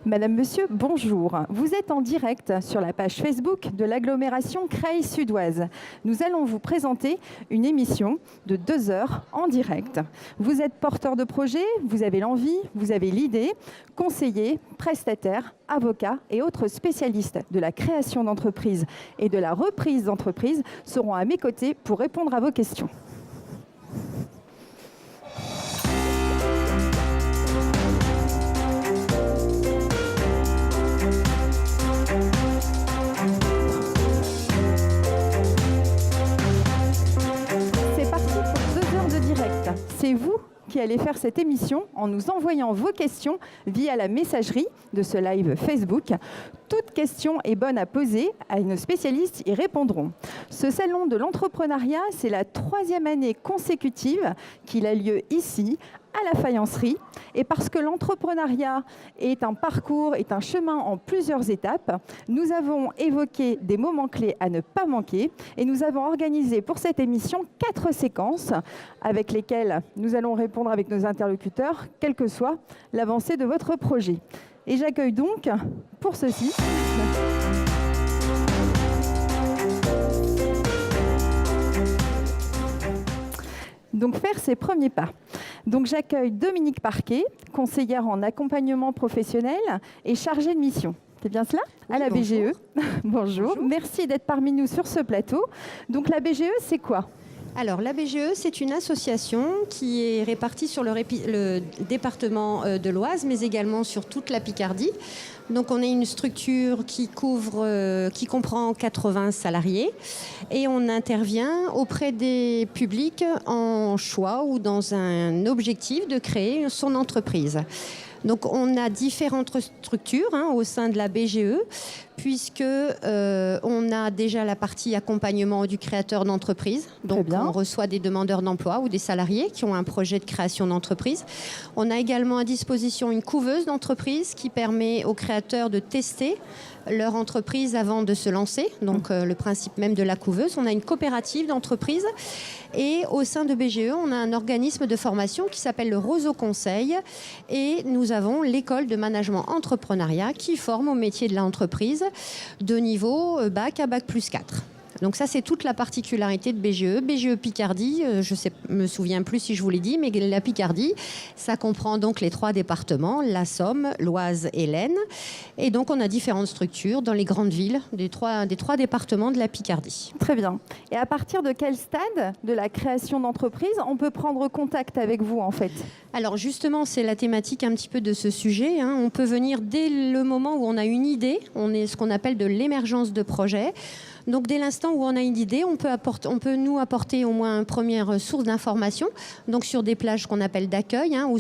Madame, Monsieur, bonjour. Vous êtes en direct sur la page Facebook de l'agglomération Creil-Sud-Oise. Nous allons vous présenter une émission de 2 heures en direct. Vous êtes porteur de projet, vous avez l'envie, vous avez l'idée. Conseillers, prestataires, avocats et autres spécialistes de la création d'entreprises et de la reprise d'entreprises seront à mes côtés pour répondre à vos questions. C'est vous qui allez faire cette émission en nous envoyant vos questions via la messagerie de ce live Facebook. Toute question est bonne à poser, à nos spécialistes y répondront. Ce salon de l'entrepreneuriat, c'est la 3e année consécutive qu'il a lieu ici, à la faïencerie. Et parce que l'entrepreneuriat est un parcours, est un chemin en plusieurs étapes, nous avons évoqué des moments clés à ne pas manquer et nous avons organisé pour cette émission 4 séquences avec lesquelles nous allons répondre avec nos interlocuteurs, quelle que soit l'avancée de votre projet. Et j'accueille donc pour ceci donc faire ses premiers pas. Donc j'accueille Dominique Parquet, conseillère en accompagnement professionnel et chargée de mission. C'est bien cela? Oui, à la BGE. Bonjour. Bonjour. Merci d'être parmi nous sur ce plateau. Donc la BGE, c'est quoi? Alors, la BGE, c'est une association qui est répartie sur le département de l'Oise, mais également sur toute la Picardie. Donc, on est une structure qui comprend 80 salariés et on intervient auprès des publics en choix ou dans un objectif de créer son entreprise. Donc, on a différentes structures au sein de la BGE, puisque on a déjà la partie accompagnement du créateur d'entreprise. Donc, on reçoit des demandeurs d'emploi ou des salariés qui ont un projet de création d'entreprise. On a également à disposition une couveuse d'entreprise qui permet aux créateurs de tester leur entreprise avant de se lancer. Donc, le principe même de la couveuse. On a une coopérative d'entreprise. Et au sein de BGE, on a un organisme de formation qui s'appelle le Roseau Conseil. Et nous avons l'école de management entrepreneuriat qui forme au métier de l'entreprise de niveau bac à bac plus 4. Donc ça, c'est toute la particularité de BGE. BGE Picardie, je me souviens plus si je vous l'ai dit, mais la Picardie, ça comprend donc les 3 départements, la Somme, l'Oise et l'Aisne. Et donc, on a différentes structures dans les grandes villes des trois départements de la Picardie. Très bien. Et à partir de quel stade de la création d'entreprise on peut prendre contact avec vous, en fait? Alors justement, c'est la thématique un petit peu de ce sujet. On peut venir dès le moment où on a une idée. On est ce qu'on appelle de l'émergence de projet. Donc, dès l'instant où on a une idée, on peut nous apporter au moins une première source d'information. Donc, sur des plages qu'on appelle d'accueil, ou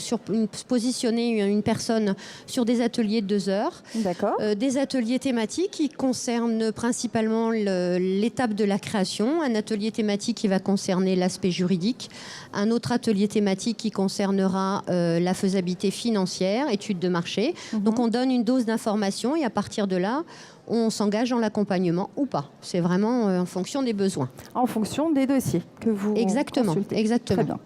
positionner une personne sur des ateliers de 2 heures. D'accord. Des ateliers thématiques qui concernent principalement l'étape de la création. Un atelier thématique qui va concerner l'aspect juridique. Un autre atelier thématique qui concernera la faisabilité financière, études de marché. Donc, on donne une dose d'information et à partir de là, on s'engage dans l'accompagnement ou pas. C'est vraiment en fonction des besoins. En fonction des dossiers que vous consultez. Exactement. Très bien.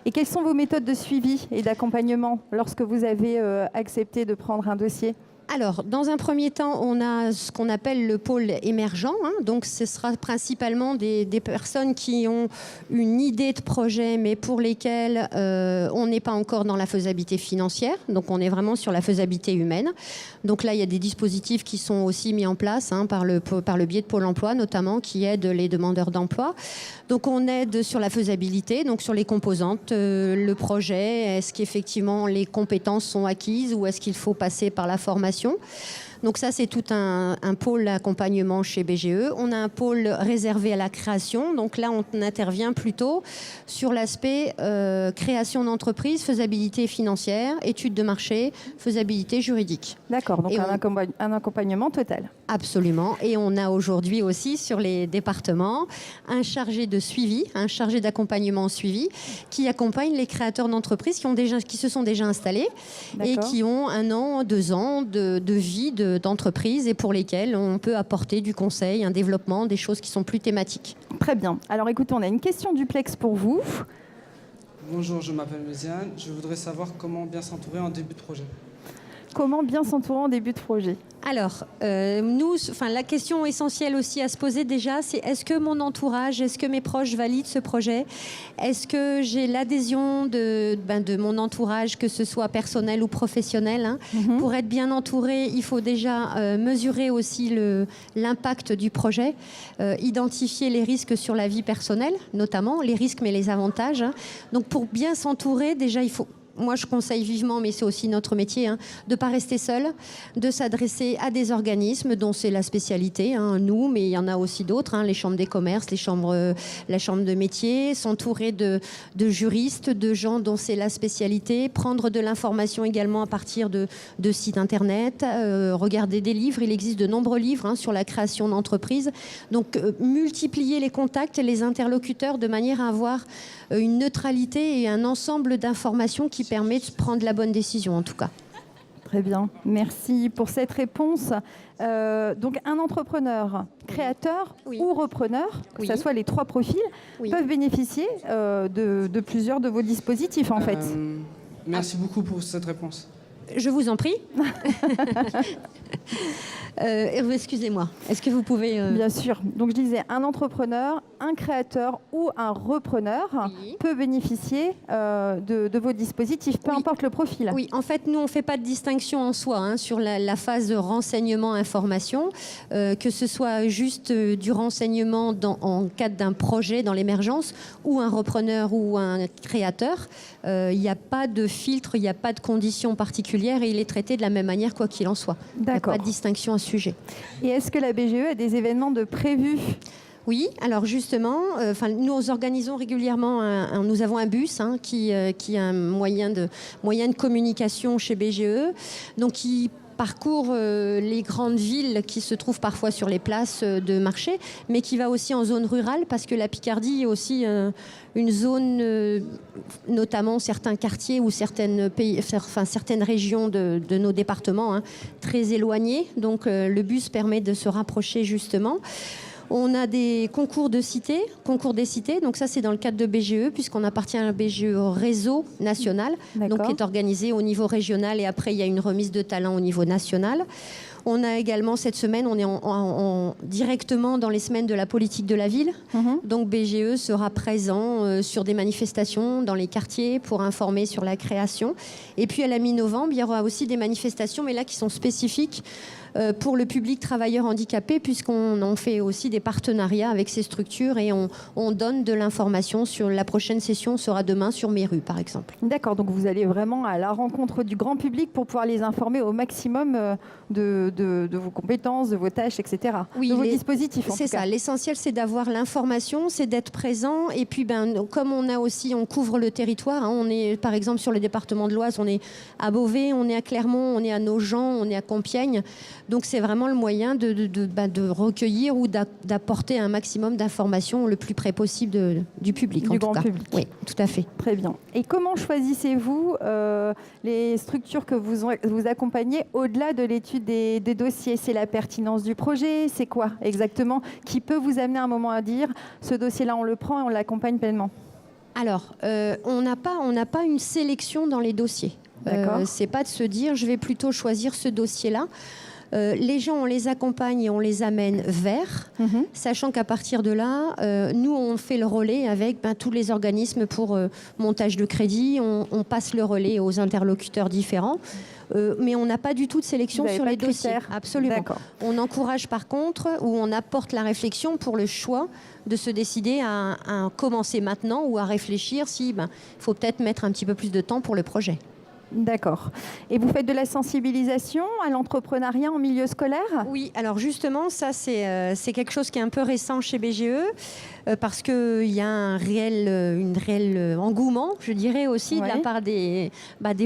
Et quelles sont vos méthodes de suivi et d'accompagnement lorsque vous avez accepté de prendre un dossier? Alors, dans un premier temps, on a ce qu'on appelle le pôle émergent. Donc, ce sera principalement des personnes qui ont une idée de projet, mais pour lesquelles on n'est pas encore dans la faisabilité financière. Donc, on est vraiment sur la faisabilité humaine. Donc là, il y a des dispositifs qui sont aussi mis en place par le biais de Pôle emploi, notamment, qui aident les demandeurs d'emploi. Donc, on aide sur la faisabilité, donc sur les composantes, le projet. Est-ce qu'effectivement les compétences sont acquises ou est-ce qu'il faut passer par la formation? Donc ça, c'est tout un pôle accompagnement chez BGE. On a un pôle réservé à la création. Donc là, on intervient plutôt sur l'aspect création d'entreprise, faisabilité financière, études de marché, faisabilité juridique. D'accord, donc un accompagnement total. Absolument. Et on a aujourd'hui aussi sur les départements un chargé de suivi, un chargé d'accompagnement suivi qui accompagne les créateurs d'entreprises qui se sont déjà installés et qui ont 1 an, 2 ans de vie d'entreprise et pour lesquels on peut apporter du conseil, un développement, des choses qui sont plus thématiques. Très bien. Alors écoutez, on a une question duplex pour vous. Bonjour, je m'appelle Méziane. Je voudrais savoir comment bien s'entourer en début de projet. Comment bien s'entourer en début de projet? Alors, la question essentielle aussi à se poser déjà, c'est est-ce que mon entourage, est-ce que mes proches valident ce projet? Est-ce que j'ai l'adhésion de mon entourage, que ce soit personnel ou professionnel, hein? Pour être bien entouré, il faut déjà mesurer aussi l'impact du projet, identifier les risques sur la vie personnelle, notamment les risques mais les avantages, hein. Donc, pour bien s'entourer, déjà, il faut... Moi, je conseille vivement, mais c'est aussi notre métier, hein, de ne pas rester seul, de s'adresser à des organismes dont c'est la spécialité, hein, nous, mais il y en a aussi d'autres, hein, les chambres des commerces, la chambre de métier, s'entourer de juristes, de gens dont c'est la spécialité, prendre de l'information également à partir de sites internet, regarder des livres. Il existe de nombreux livres, hein, sur la création d'entreprises. Donc, multiplier les contacts et les interlocuteurs de manière à avoir une neutralité et un ensemble d'informations qui permet de prendre la bonne décision, en tout cas. Très bien, merci pour cette réponse. Donc, un entrepreneur, créateur ou repreneur, que ce soit les 3 profils, peuvent bénéficier de plusieurs de vos dispositifs, en fait. Merci beaucoup pour cette réponse. Je vous en prie. Excusez-moi, est-ce que vous pouvez... Bien sûr. Donc, je disais, un entrepreneur, un créateur ou un repreneur peut bénéficier de vos dispositifs, peu importe le profil. Oui, en fait, nous, on ne fait pas de distinction en soi, hein, sur la phase de renseignement-information, que ce soit juste du renseignement en cadre d'un projet dans l'émergence, ou un repreneur ou un créateur. Il n'y a pas de filtre, il n'y a pas de conditions particulières et il est traité de la même manière, quoi qu'il en soit. Il n'y a pas de distinction à ce sujet. Et est-ce que la BGE a des événements de prévus ? Oui, alors justement, nous organisons régulièrement, nous avons un bus, hein, qui est un moyen de communication chez BGE, donc qui parcourt les grandes villes qui se trouvent parfois sur les places de marché, mais qui va aussi en zone rurale, parce que la Picardie est aussi une zone, notamment certains quartiers ou certaines régions de nos départements, hein, très éloignées. Donc le bus permet de se rapprocher justement. On a des concours des cités, donc ça c'est dans le cadre de BGE, puisqu'on appartient à un BGE réseau national, donc qui est organisé au niveau régional et après il y a une remise de talent au niveau national. On a également cette semaine, on est directement dans les semaines de la politique de la ville. Donc BGE sera présent sur des manifestations dans les quartiers pour informer sur la création. Et puis à la mi-novembre, il y aura aussi des manifestations, mais là qui sont spécifiques pour le public travailleur handicapé, puisqu'on en fait aussi des partenariats avec ces structures et on donne de l'information sur la prochaine session, sera demain sur Méru par exemple. D'accord, donc vous allez vraiment à la rencontre du grand public pour pouvoir les informer au maximum de vos compétences, de vos tâches, etc. Oui, de vos dispositifs en tout cas. C'est ça, l'essentiel c'est d'avoir l'information, c'est d'être présent et puis comme on couvre le territoire, hein, on est par exemple sur le département de l'Oise, on est à Beauvais, on est à Clermont, on est à Nogent, on est à Compiègne. Donc c'est vraiment le moyen de recueillir ou d'apporter un maximum d'informations le plus près possible du public. Du grand public. Oui, tout à fait. Très bien. Et comment choisissez-vous les structures que vous accompagnez au-delà de l'étude des dossiers? C'est la pertinence du projet? C'est quoi exactement qui peut vous amener à un moment à dire ce dossier-là on le prend et on l'accompagne pleinement? Alors, on n'a pas une sélection dans les dossiers. C'est pas de se dire je vais plutôt choisir ce dossier-là. Les gens, on les accompagne et on les amène vers, sachant qu'à partir de là, nous, on fait le relais avec tous les organismes pour montage de crédit. On passe le relais aux interlocuteurs différents. Mais on n'a pas du tout de sélection sur les dossiers. Absolument. On encourage par contre, ou on apporte la réflexion pour le choix de se décider à commencer maintenant ou à réfléchir si faut peut-être mettre un petit peu plus de temps pour le projet. D'accord. Et vous faites de la sensibilisation à l'entrepreneuriat en milieu scolaire? Oui, alors justement, ça c'est quelque chose qui est un peu récent chez BGE parce qu'il y a un réel engouement, je dirais aussi, de la part des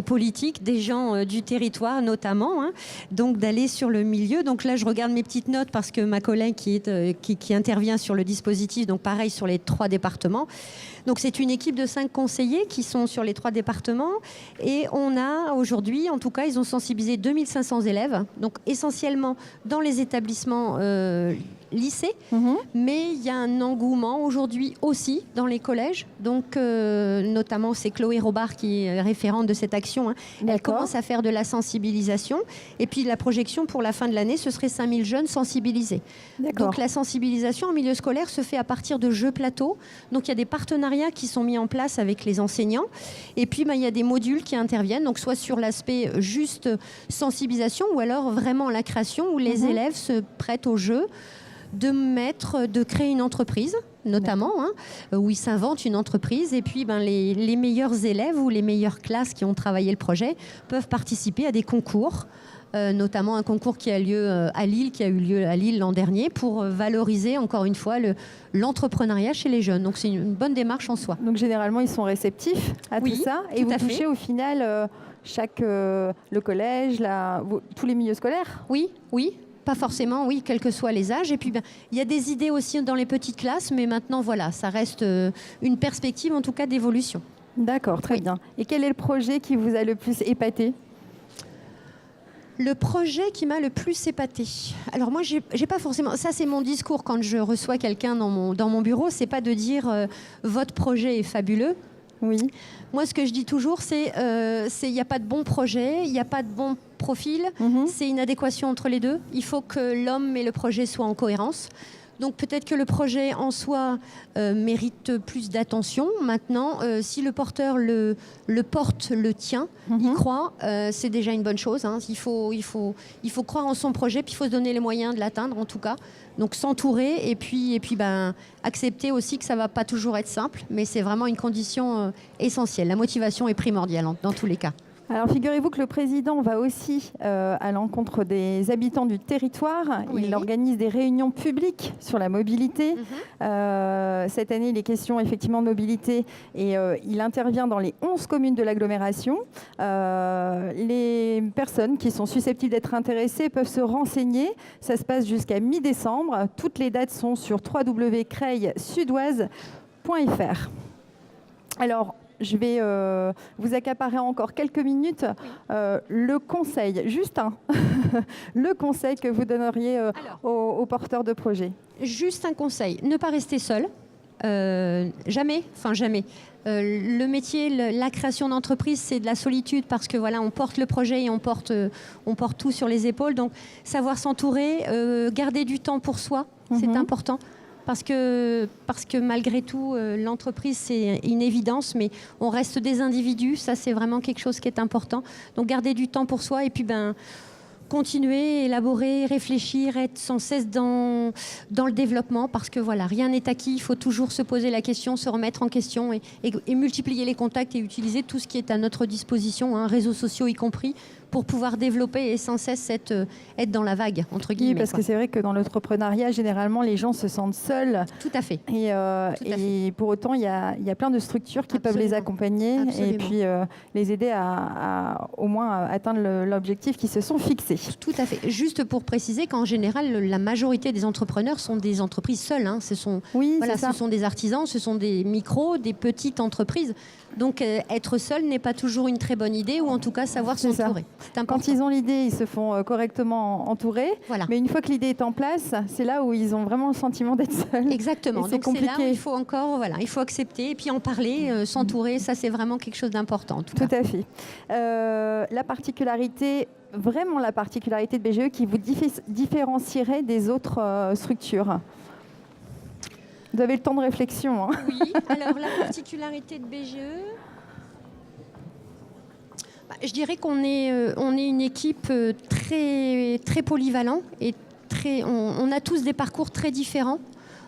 politiques, des gens du territoire notamment, hein, donc d'aller sur le milieu. Donc là, je regarde mes petites notes parce que ma collègue qui intervient sur le dispositif, donc pareil sur les 3 départements. Donc c'est une équipe de 5 conseillers qui sont sur les 3 départements et on a aujourd'hui, en tout cas, ils ont sensibilisé 2500 élèves, donc essentiellement dans les établissements lycée, mais il y a un engouement aujourd'hui aussi dans les collèges. Donc, notamment, c'est Chloé Robard qui est référente de cette action. Hein. Elle commence à faire de la sensibilisation. Et puis, la projection pour la fin de l'année, ce serait 5000 jeunes sensibilisés. Donc, la sensibilisation en milieu scolaire se fait à partir de jeux plateaux. Donc, il y a des partenariats qui sont mis en place avec les enseignants. Et puis, il y a des modules qui interviennent, donc soit sur l'aspect juste sensibilisation ou alors vraiment la création où les élèves se prêtent au jeu de créer une entreprise, notamment, où ils s'inventent une entreprise. Et puis, les meilleurs élèves ou les meilleures classes qui ont travaillé le projet peuvent participer à des concours. Notamment un concours qui a lieu à Lille, qui a eu lieu à Lille l'an dernier, pour valoriser encore une fois l'entrepreneuriat chez les jeunes. Donc c'est une bonne démarche en soi. Donc généralement ils sont réceptifs à tout ça, et vous touchez au final le collège, tous les milieux scolaires. Oui. Pas forcément, oui, quels que soient les âges. Et puis, il y a des idées aussi dans les petites classes, mais maintenant, voilà, ça reste une perspective, en tout cas, d'évolution. D'accord, très bien. Et quel est le projet qui vous a le plus épaté ? Le projet qui m'a le plus épaté. Alors moi, j'ai pas forcément. Ça, c'est mon discours quand je reçois quelqu'un dans mon bureau. C'est pas de dire votre projet est fabuleux. Oui. Moi, ce que je dis toujours, c'est il n'y a pas de bon projet, il n'y a pas de bon profil. C'est une adéquation entre les deux. Il faut que l'homme et le projet soient en cohérence. Donc peut-être que le projet en soi mérite plus d'attention. Maintenant, si le porteur le porte, le tient, y croit, c'est déjà une bonne chose. Hein. Il faut croire en son projet, puis il faut se donner les moyens de l'atteindre en tout cas. Donc s'entourer et puis accepter aussi que ça ne va pas toujours être simple, mais c'est vraiment une condition essentielle. La motivation est primordiale dans tous les cas. Alors, figurez-vous que le président va aussi à l'encontre des habitants du territoire. Oui. Il organise des réunions publiques sur la mobilité. Cette année, il est question effectivement de mobilité et il intervient dans les 11 communes de l'agglomération. Les personnes qui sont susceptibles d'être intéressées peuvent se renseigner. Ça se passe jusqu'à mi-décembre. Toutes les dates sont sur www.creilsudoise.fr. Alors, je vais vous accaparer encore quelques minutes. Le conseil, juste le conseil que vous donneriez aux porteurs de projets. Juste un conseil, ne pas rester seul. Jamais. Le métier, la création d'entreprise, c'est de la solitude parce que voilà, on porte le projet et on porte tout sur les épaules. Donc, savoir s'entourer, garder du temps pour soi, c'est important. Parce que malgré tout, l'entreprise, c'est une évidence, mais on reste des individus. Ça, c'est vraiment quelque chose qui est important. Donc, garder du temps pour soi et puis continuer, élaborer, réfléchir, être sans cesse dans le développement. Parce que voilà, rien n'est acquis. Il faut toujours se poser la question, se remettre en question et multiplier les contacts et utiliser tout ce qui est à notre disposition, réseaux sociaux y compris, pour pouvoir développer et sans cesse être dans la vague, entre guillemets. Oui, parce que c'est vrai que dans l'entrepreneuriat, généralement, les gens se sentent seuls. Tout à fait. Et pour autant, il y a plein de structures qui peuvent les accompagner et puis les aider à au moins atteindre l'objectif qu'ils se sont fixés. Tout à fait. Juste pour préciser qu'en général, la majorité des entrepreneurs sont des entreprises seules. Ce sont des artisans, ce sont des micros, des petites entreprises. Donc, être seul n'est pas toujours une très bonne idée, ou en tout cas savoir s'entourer. Quand ils ont l'idée, ils se font correctement entourer. Voilà. Mais une fois que l'idée est en place, c'est là où ils ont vraiment le sentiment d'être seuls. Exactement. Donc c'est là où il faut il faut accepter et puis en parler, s'entourer. Ça, c'est vraiment quelque chose d'important. Tout à fait. La particularité de BGE qui vous différencierait des autres structures. Vous avez le temps de réflexion. Oui, alors la particularité de BGE, je dirais qu'on est une équipe très, très polyvalente et on a tous des parcours très différents.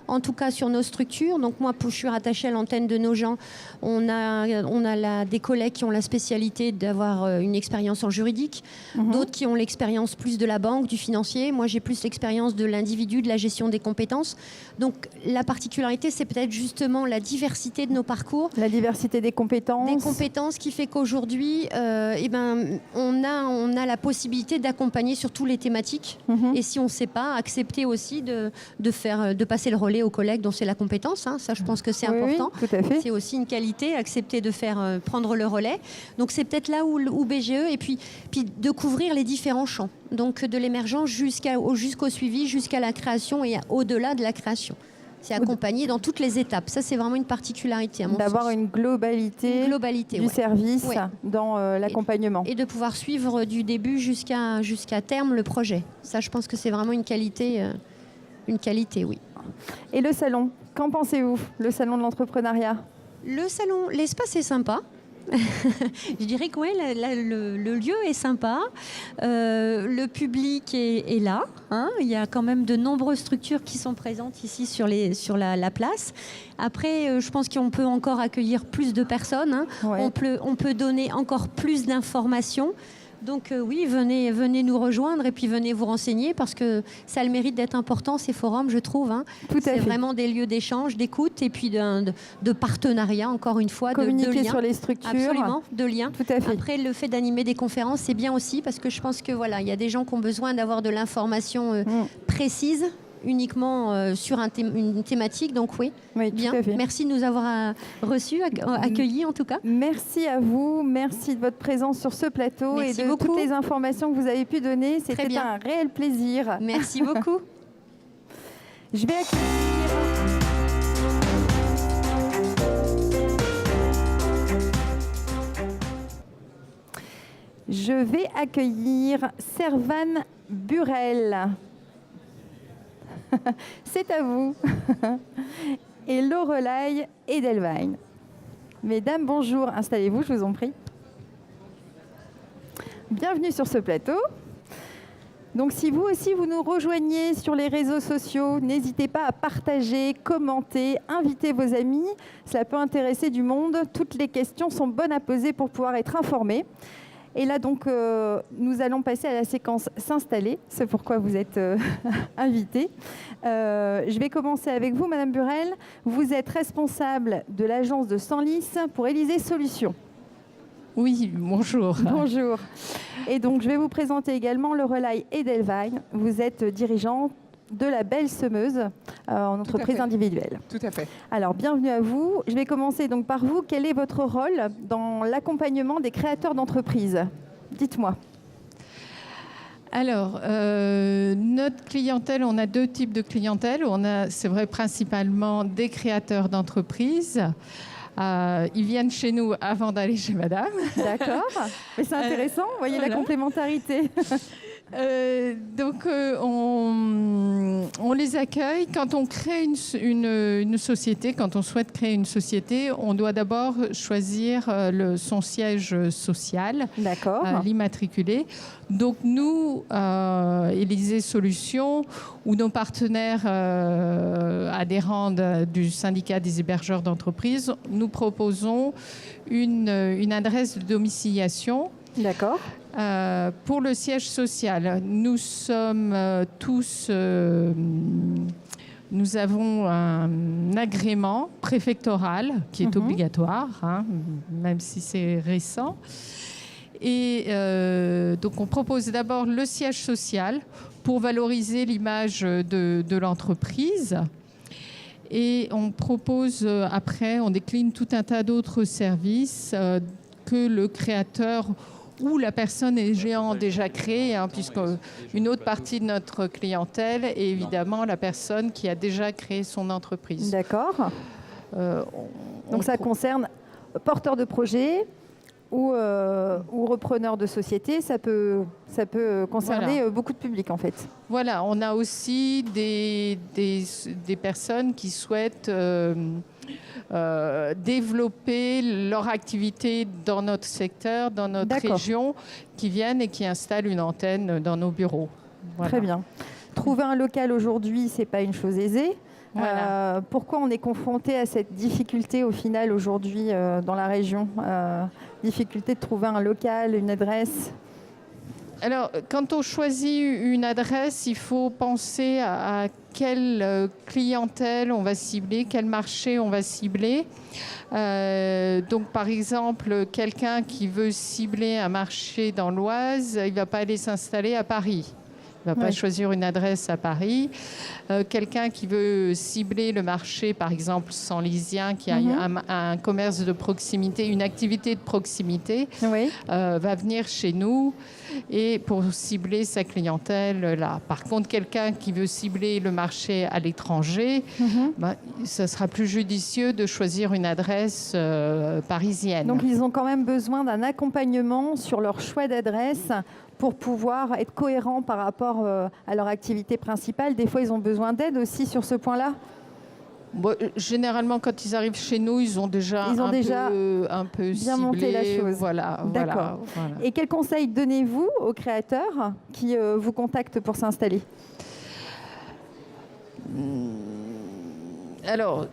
En tout cas sur nos structures. Donc moi, je suis rattachée à l'antenne de Nogent. On a des collègues qui ont la spécialité d'avoir une expérience en juridique, d'autres qui ont l'expérience plus de la banque, du financier. Moi, j'ai plus l'expérience de l'individu, de la gestion des compétences. Donc la particularité, c'est peut-être justement la diversité de nos parcours. La diversité des compétences. Des compétences qui fait qu'aujourd'hui, on a la possibilité d'accompagner sur toutes les thématiques. Et si on ne sait pas, accepter aussi de passer le relais relais aux collègues dont c'est la compétence. Ça, je pense que c'est important. Oui, tout à fait. C'est aussi une qualité, accepter de faire prendre le relais. Donc c'est peut-être là où BGE, et puis de couvrir les différents champs. Donc de l'émergent jusqu'au suivi, jusqu'à la création et au-delà de la création. C'est accompagné dans toutes les étapes. Ça, c'est vraiment une particularité à mon sens. D'avoir une globalité du service dans l'accompagnement. Et de pouvoir suivre du début jusqu'à terme le projet. Ça, je pense que c'est vraiment une qualité, oui. Et le salon, qu'en pensez-vous, le salon de l'entrepreneuriat? Le salon, l'espace est sympa. Je dirais que le lieu est sympa, le public est là. Il y a quand même de nombreuses structures qui sont présentes ici sur la place. Après, je pense qu'on peut encore accueillir plus de personnes. On peut donner encore plus d'informations. Donc oui, venez nous rejoindre et puis venez vous renseigner parce que ça a le mérite d'être important, ces forums, je trouve. C'est vraiment des lieux d'échange, d'écoute et puis de partenariat, encore une fois. Communiquer de liens. Sur les structures. Absolument, de liens. Tout à fait. Après, le fait d'animer des conférences, c'est bien aussi parce que je pense que il y a des gens qui ont besoin d'avoir de l'information précise, uniquement sur une thématique. Donc oui, bien. Tout à fait. Merci de nous avoir reçus, accueillis en tout cas. Merci à vous, merci de votre présence sur ce plateau et de toutes les informations que vous avez pu donner. C'était un réel plaisir. Merci beaucoup. Je vais accueillir Servane Burel. C'est à vous. Et Lorelai Edelwein. Mesdames, bonjour. Installez-vous, je vous en prie. Bienvenue sur ce plateau. Donc, si vous aussi, vous nous rejoignez sur les réseaux sociaux, n'hésitez pas à partager, commenter, inviter vos amis. Cela peut intéresser du monde. Toutes les questions sont bonnes à poser pour pouvoir être informés. Et là, donc, nous allons passer à la séquence s'installer. C'est pourquoi vous êtes invité. Je vais commencer avec vous, Madame Burel. Vous êtes responsable de l'agence de Senlis pour Élysée Solutions. Oui, bonjour. Bonjour. Et donc, je vais vous présenter également Lorelai Edelwein. Vous êtes dirigeante de la Belle Semeuse en entreprise individuelle. Tout à fait. Alors, bienvenue à vous. Je vais commencer donc par vous. Quel est votre rôle dans l'accompagnement des créateurs d'entreprises? Dites-moi. Alors, notre clientèle, on a deux types de clientèle. On a, c'est vrai, principalement des créateurs d'entreprises. Ils viennent chez nous avant d'aller chez madame. D'accord. Mais c'est intéressant, vous voyez la complémentarité. Donc, on les accueille. Quand on crée une société, quand on souhaite créer une société, on doit d'abord choisir son siège social, l'immatriculer. Donc, nous, Élysée Solutions, ou nos partenaires adhérents du syndicat des hébergeurs d'entreprise, nous proposons une adresse de domiciliation. D'accord. Pour le siège social, nous sommes tous... nous avons un agrément préfectoral qui est obligatoire, même si c'est récent. Et donc, on propose d'abord le siège social pour valoriser l'image de l'entreprise. Et on propose, après, on décline tout un tas d'autres services que le créateur ou la personne ayant déjà créé, puisque une autre partie de notre clientèle est évidemment la personne qui a déjà créé son entreprise. D'accord. Donc ça concerne porteur de projet ou repreneur de société, ça peut concerner beaucoup de public en fait. Voilà, on a aussi des personnes qui souhaitent développer leur activité dans notre secteur, dans notre région, qui viennent et qui installent une antenne dans nos bureaux. Voilà. Très bien. Trouver un local aujourd'hui, c'est pas une chose aisée. Voilà. Pourquoi on est confronté à cette difficulté au final aujourd'hui dans la région, difficulté de trouver un local, une adresse? Alors, quand on choisit une adresse, il faut penser à quelle clientèle on va cibler, quel marché on va cibler. Donc, par exemple, quelqu'un qui veut cibler un marché dans l'Oise, il ne va pas aller s'installer à Paris. Il ne va pas choisir une adresse à Paris. Quelqu'un qui veut cibler le marché, par exemple, Senlisien, qui a un commerce de proximité, une activité de proximité, va venir chez nous et pour cibler sa clientèle là. Par contre, quelqu'un qui veut cibler le marché à l'étranger, ça sera plus judicieux de choisir une adresse parisienne. Donc, ils ont quand même besoin d'un accompagnement sur leur choix d'adresse pour pouvoir être cohérents par rapport à leur activité principale. Des fois, ils ont besoin d'aide aussi sur ce point-là. Bon, généralement, quand ils arrivent chez nous, ils ont déjà un peu bien ciblé, monté la chose. Voilà. Et quels conseils donnez-vous aux créateurs qui vous contactent pour s'installer? Alors,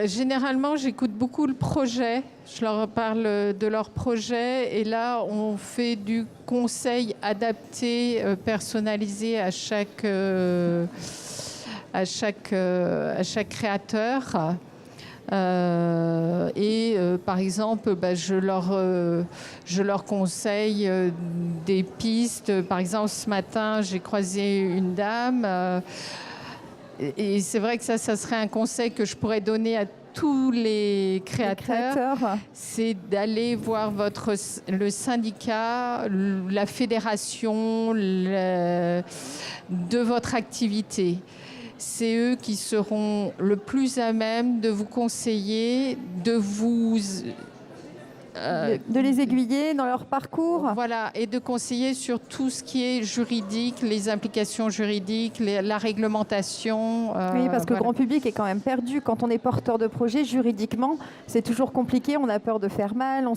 généralement, j'écoute beaucoup le projet. Je leur parle de leur projet et là, on fait du conseil adapté, personnalisé à chaque créateur. Par exemple, je leur conseille des pistes. Par exemple, ce matin, j'ai croisé une dame. Et c'est vrai que ça serait un conseil que je pourrais donner à tous les créateurs. C'est d'aller voir le syndicat, la fédération de votre activité. C'est eux qui seront le plus à même de vous conseiller, de les aiguiller dans leur parcours. Voilà, et de conseiller sur tout ce qui est juridique, les implications juridiques, la réglementation. Oui, parce que le grand public est quand même perdu. Quand on est porteur de projet, juridiquement, c'est toujours compliqué. On a peur de faire mal, on ne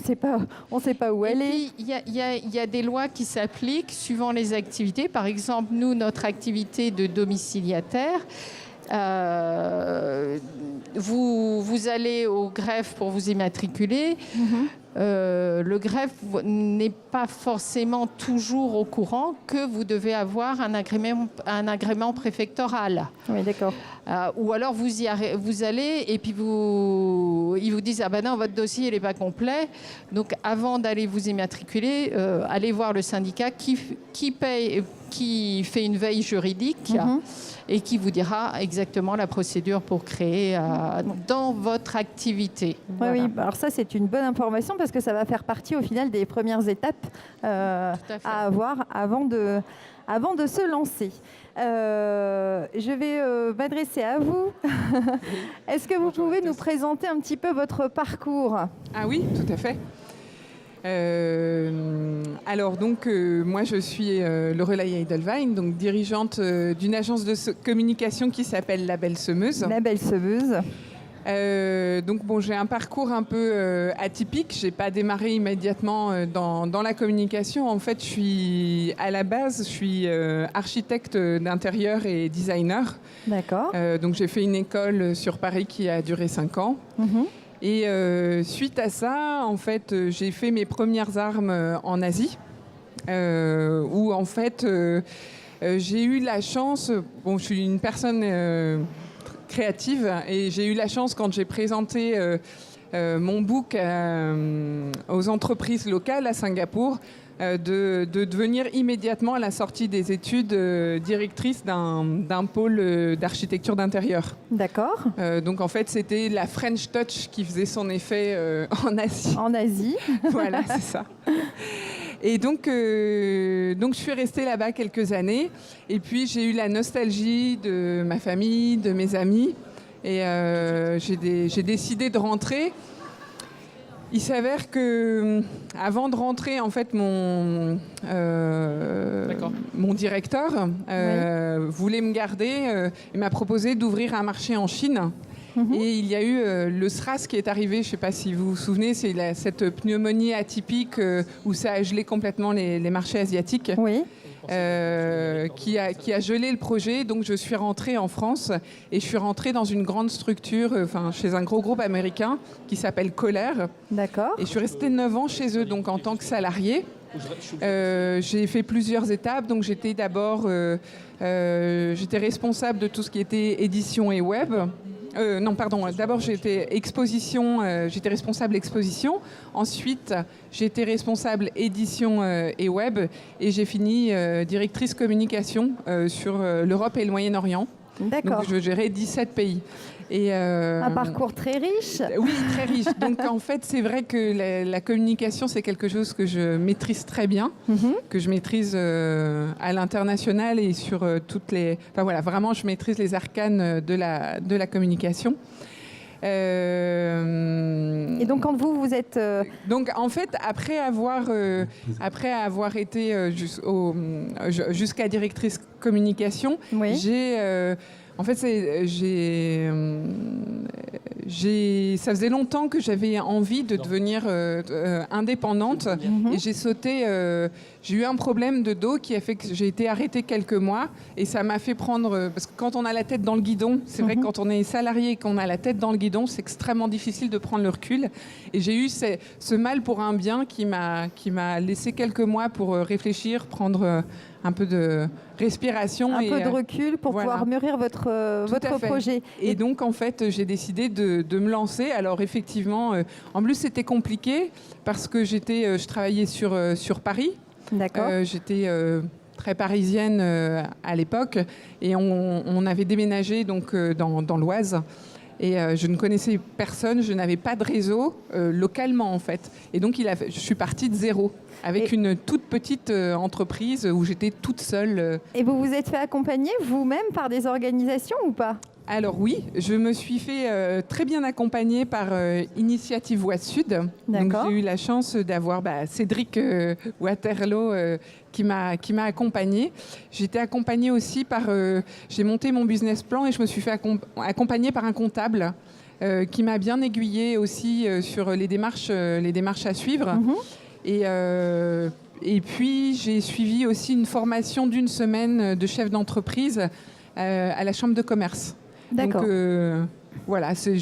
sait pas où aller. Il y a des lois qui s'appliquent suivant les activités. Par exemple, nous, notre activité de domiciliataire, vous allez au greffe pour vous immatriculer. Le greffe n'est pas forcément toujours au courant que vous devez avoir un agrément préfectoral. Oui, d'accord. Ou alors vous allez et puis ils vous disent ah ben non, votre dossier n'est pas complet. Donc avant d'aller vous immatriculer, allez voir le syndicat qui paye, qui fait une veille juridique. Et qui vous dira exactement la procédure pour créer dans votre activité. Voilà. Oui, alors ça, c'est une bonne information parce que ça va faire partie au final des premières étapes à avoir avant de se lancer. Je vais m'adresser à vous. Est-ce que vous pouvez nous présenter un petit peu votre parcours? Ah oui, tout à fait. Alors donc moi je suis Lorelai Eidelwein, donc dirigeante d'une agence de communication qui s'appelle La Belle Semeuse. La Belle Semeuse. Donc bon, j'ai un parcours un peu atypique. J'ai pas démarré immédiatement dans la communication. En fait, à la base, je suis architecte d'intérieur et designer. D'accord. Donc j'ai fait une école sur Paris qui a duré 5 ans. Et suite à ça, en fait, j'ai fait mes premières armes en Asie, où en fait, j'ai eu la chance. Bon, je suis une personne créative et j'ai eu la chance quand j'ai présenté mon book aux entreprises locales à Singapour. De devenir immédiatement à la sortie des études directrice d'un pôle d'architecture d'intérieur. D'accord. Donc en fait, c'était la French Touch qui faisait son effet en Asie. En Asie. Voilà, c'est ça. Et donc je suis restée là-bas quelques années. Et puis j'ai eu la nostalgie de ma famille, de mes amis. Et j'ai décidé de rentrer. Il s'avère que, avant de rentrer, en fait, mon directeur voulait me garder et m'a proposé d'ouvrir un marché en Chine. Et il y a eu le SRAS qui est arrivé, je ne sais pas si vous vous souvenez, c'est cette pneumonie atypique où ça a gelé complètement les marchés asiatiques. Oui. Qui a gelé le projet. Donc je suis rentrée en France et je suis rentrée dans une grande structure, chez un gros groupe américain qui s'appelle Kohler. D'accord. Et je suis restée 9 ans chez eux, donc en tant que salariée. J'ai fait plusieurs étapes. Donc j'étais d'abord j'étais responsable de tout ce qui était édition et web. non, pardon. D'abord, j'étais j'étais responsable exposition. Ensuite, j'étais responsable édition et web. Et j'ai fini directrice communication sur l'Europe et le Moyen-Orient. D'accord. Donc, je gérais 17 pays. Et un parcours très riche. Oui, très riche. Donc en fait, c'est vrai que la communication, c'est quelque chose que je maîtrise très bien, que je maîtrise à l'international et sur toutes les... Enfin voilà, vraiment, je maîtrise les arcanes de la communication. Et donc quand vous êtes... Donc en fait, après avoir été jusqu'à directrice communication, Oui. Ça faisait longtemps que j'avais envie de devenir indépendante et j'ai eu un problème de dos qui a fait que j'ai été arrêtée quelques mois et ça m'a fait prendre, parce que quand on a la tête dans le guidon, c'est vrai que quand on est salarié et qu'on a la tête dans le guidon, c'est extrêmement difficile de prendre le recul et j'ai eu ce mal pour un bien qui m'a laissé quelques mois pour réfléchir, prendre un peu de respiration. Un peu de recul pour pouvoir mûrir votre projet. Et donc, en fait, j'ai décidé de me lancer. Alors, effectivement, en plus, c'était compliqué parce que je travaillais sur Paris. D'accord. J'étais très parisienne à l'époque et on avait déménagé donc, dans l'Oise. Et je ne connaissais personne, je n'avais pas de réseau localement, en fait. Et donc, je suis partie de zéro. Avec une toute petite entreprise où j'étais toute seule. Et vous vous êtes fait accompagner vous-même par des organisations ou pas ? Alors oui, je me suis fait très bien accompagner par Initiative Ouest Sud. Donc j'ai eu la chance d'avoir Cédric Waterloo qui m'a accompagnée. J'ai été accompagnée aussi par... j'ai monté mon business plan et je me suis fait accompagner par un comptable qui m'a bien aiguillée aussi sur les démarches à suivre. Et puis, j'ai suivi aussi une formation d'1 semaine de chef d'entreprise à la Chambre de commerce. D'accord. Donc, voilà, c'est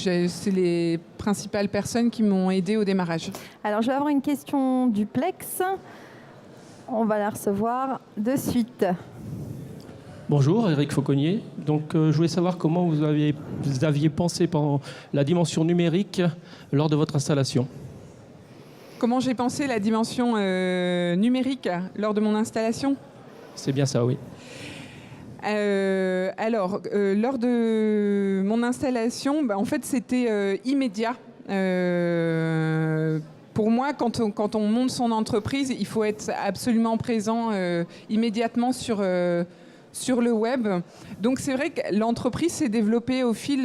les principales personnes qui m'ont aidée au démarrage. Alors, je vais avoir une question duplex. On va la recevoir de suite. Bonjour, Eric Fauconnier. Donc, je voulais savoir comment vous aviez pensé pendant la dimension numérique lors de votre installation. Comment j'ai pensé la dimension numérique lors de mon installation ? C'est bien ça, oui. Alors, lors de mon installation, en fait, c'était immédiat. Pour moi, quand on monte son entreprise, il faut être absolument présent immédiatement sur le web. Donc c'est vrai que l'entreprise s'est développée au fil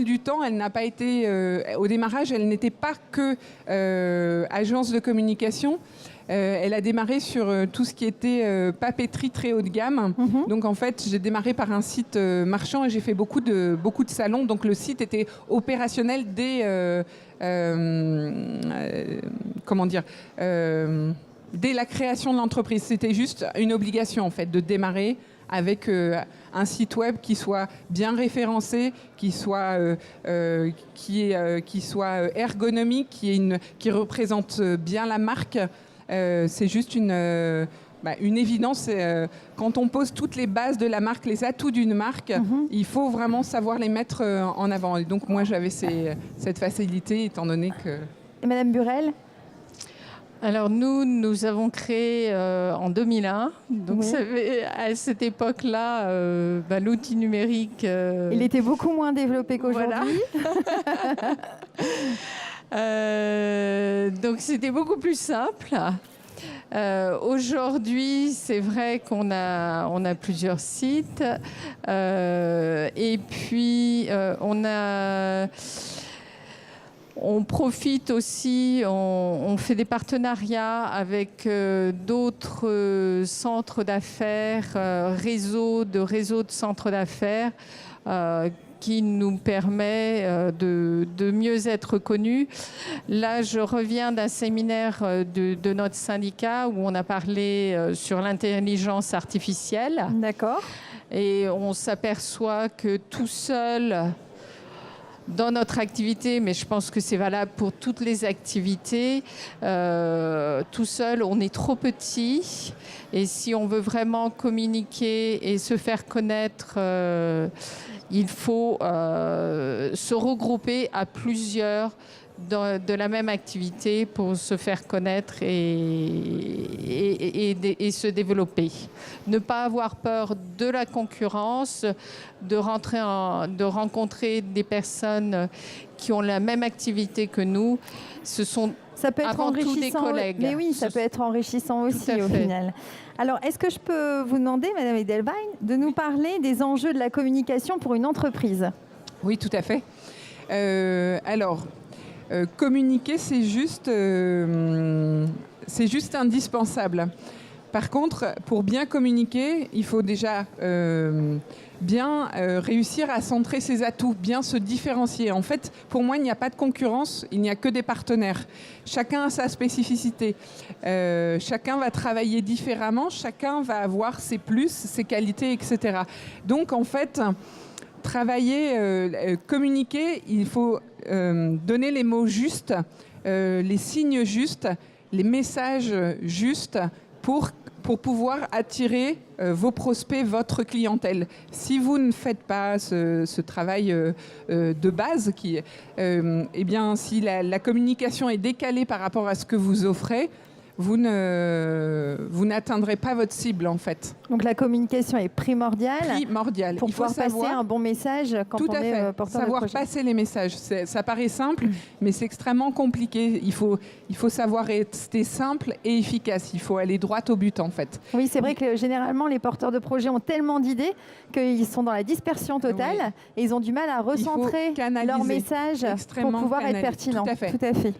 du temps. Elle n'a pas été, au démarrage, elle n'était pas que agence de communication. Elle a démarré sur tout ce qui était papeterie très haut de gamme. Donc en fait, j'ai démarré par un site marchand et j'ai fait beaucoup de salons. Donc le site était opérationnel dès dès la création de l'entreprise. C'était juste une obligation en fait de démarrer avec un site web qui soit bien référencé, qui soit ergonomique, qui représente bien la marque. C'est juste une évidence. Quand on pose toutes les bases de la marque, les atouts d'une marque, il faut vraiment savoir les mettre en avant. Et donc moi, j'avais cette facilité, étant donné que... Et Madame Burel ? Alors nous avons créé en 2001, donc à cette époque-là, l'outil numérique... Il était beaucoup moins développé qu'aujourd'hui. Voilà. Donc c'était beaucoup plus simple. Aujourd'hui, c'est vrai qu'on a plusieurs sites et puis on profite aussi, on fait des partenariats avec d'autres centres d'affaires, réseaux de centres d'affaires qui nous permet de mieux être connus. Là, je reviens d'un séminaire de notre syndicat où on a parlé sur l'intelligence artificielle. D'accord. Et on s'aperçoit que tout seul... dans notre activité, mais je pense que c'est valable pour toutes les activités. Tout seul, on est trop petit. Et si on veut vraiment communiquer et se faire connaître, il faut se regrouper à plusieurs de la même activité pour se faire connaître et se développer. Ne pas avoir peur de la concurrence, de rencontrer des personnes qui ont la même activité que nous. Ce sont Ça peut être avant tout des enrichissant, collègues. mais oui, ça peut être enrichissant aussi à au fait. final. Alors, est-ce que je peux vous demander, Madame Edelwein, de nous parler des enjeux de la communication pour une entreprise? Oui, tout à fait. Communiquer, c'est juste indispensable. Par contre, pour bien communiquer, il faut déjà bien réussir à centrer ses atouts, bien se différencier. En fait, pour moi, il n'y a pas de concurrence, il n'y a que des partenaires. Chacun a sa spécificité. Chacun va travailler différemment, chacun va avoir ses plus, ses qualités, etc. Donc, en fait, travailler, communiquer, il faut donner les mots justes, les signes justes, les messages justes pour pouvoir attirer vos prospects, votre clientèle. Si vous ne faites pas ce travail de base, eh bien, si la communication est décalée par rapport à ce que vous offrez, vous n'atteindrez pas votre cible, en fait. Donc la communication est primordiale pour pouvoir passer un bon message quand on est porteur de savoir projet. passer les messages. Ça paraît simple, mais c'est extrêmement compliqué. Il faut savoir rester simple et efficace. Il faut aller droit au but, en fait. Oui, c'est vrai que généralement, les porteurs de projets ont tellement d'idées qu'ils sont dans la dispersion totale et ils ont du mal à recentrer leur message pour pouvoir être pertinent. Tout à fait. Tout à fait.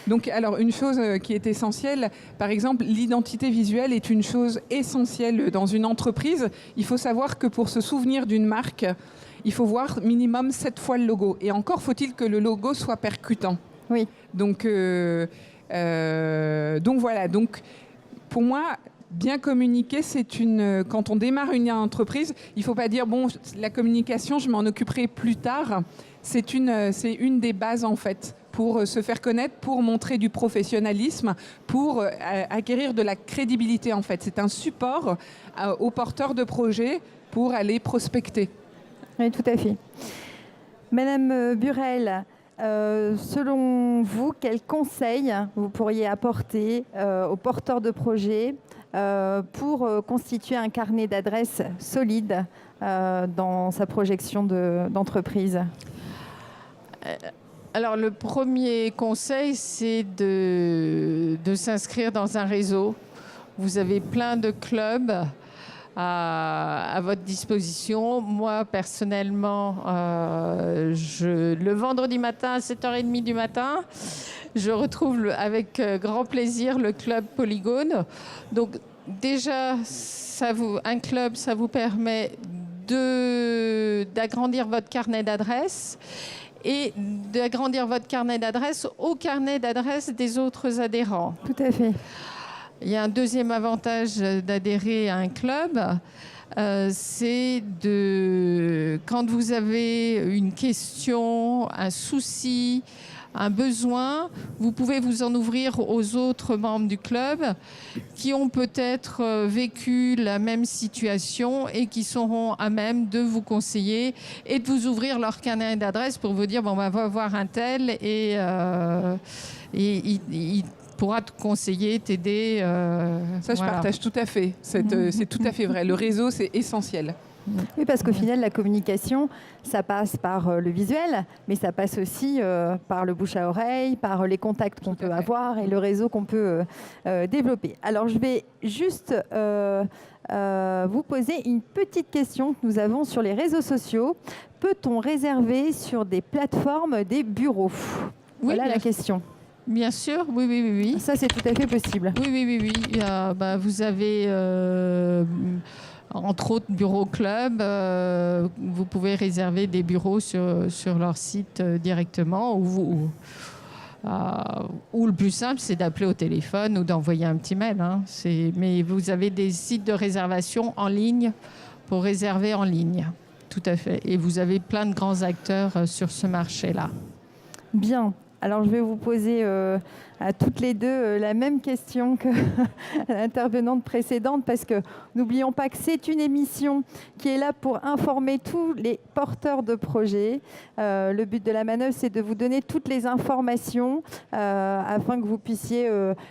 Donc, alors, une chose qui est essentielle, par exemple, l'identité visuelle est une chose essentielle dans une entreprise. Il faut savoir que pour se souvenir d'une marque, il faut voir minimum 7 fois le logo. Et encore faut-il que le logo soit percutant. Oui. Donc voilà. Donc, pour moi, bien communiquer, quand on démarre une entreprise, il ne faut pas dire, bon, la communication, je m'en occuperai plus tard. C'est une des bases, en fait, pour se faire connaître, pour montrer du professionnalisme, pour acquérir de la crédibilité, en fait. C'est un support aux porteurs de projets pour aller prospecter. Oui, tout à fait. Madame Burel, selon vous, quels conseils vous pourriez apporter aux porteurs de projets pour constituer un carnet d'adresses solide dans sa projection d'entreprise? Alors, le premier conseil, c'est de s'inscrire dans un réseau. Vous avez plein de clubs à votre disposition. Moi, personnellement, le vendredi matin à 7h30 du matin, je retrouve avec grand plaisir le club Polygone. Donc, déjà, un club, ça vous permet d'agrandir votre carnet d'adresses et d'agrandir votre carnet d'adresses au carnet d'adresses des autres adhérents. Tout à fait. Il y a un deuxième avantage d'adhérer à un club, c'est quand vous avez une question, un souci, un besoin, vous pouvez vous en ouvrir aux autres membres du club qui ont peut-être vécu la même situation et qui seront à même de vous conseiller et de vous ouvrir leur carnet d'adresse pour vous dire bon, on va voir un tel et il pourra te conseiller, t'aider. Ça, je partage tout à fait. C'est tout à fait vrai. Le réseau, c'est essentiel. Oui, parce qu'au final, la communication, ça passe par le visuel, mais ça passe aussi par le bouche à oreille, par les contacts qu'on peut avoir et le réseau qu'on peut développer. Alors, je vais juste vous poser une petite question que nous avons sur les réseaux sociaux. Peut-on réserver sur des plateformes des bureaux? Voilà la question. Bien sûr, oui. Ça, c'est tout à fait possible. Oui. Vous avez... entre autres, Bureau Club, vous pouvez réserver des bureaux sur leur site directement ou le plus simple, c'est d'appeler au téléphone ou d'envoyer un petit mail. Mais vous avez des sites de réservation en ligne pour réserver en ligne. tout à fait. Et vous avez plein de grands acteurs sur ce marché-là. Bien. Alors, je vais vous poser à toutes les deux la même question que l'intervenante précédente, parce que n'oublions pas que c'est une émission qui est là pour informer tous les porteurs de projets. Le but de la manœuvre, c'est de vous donner toutes les informations afin que vous puissiez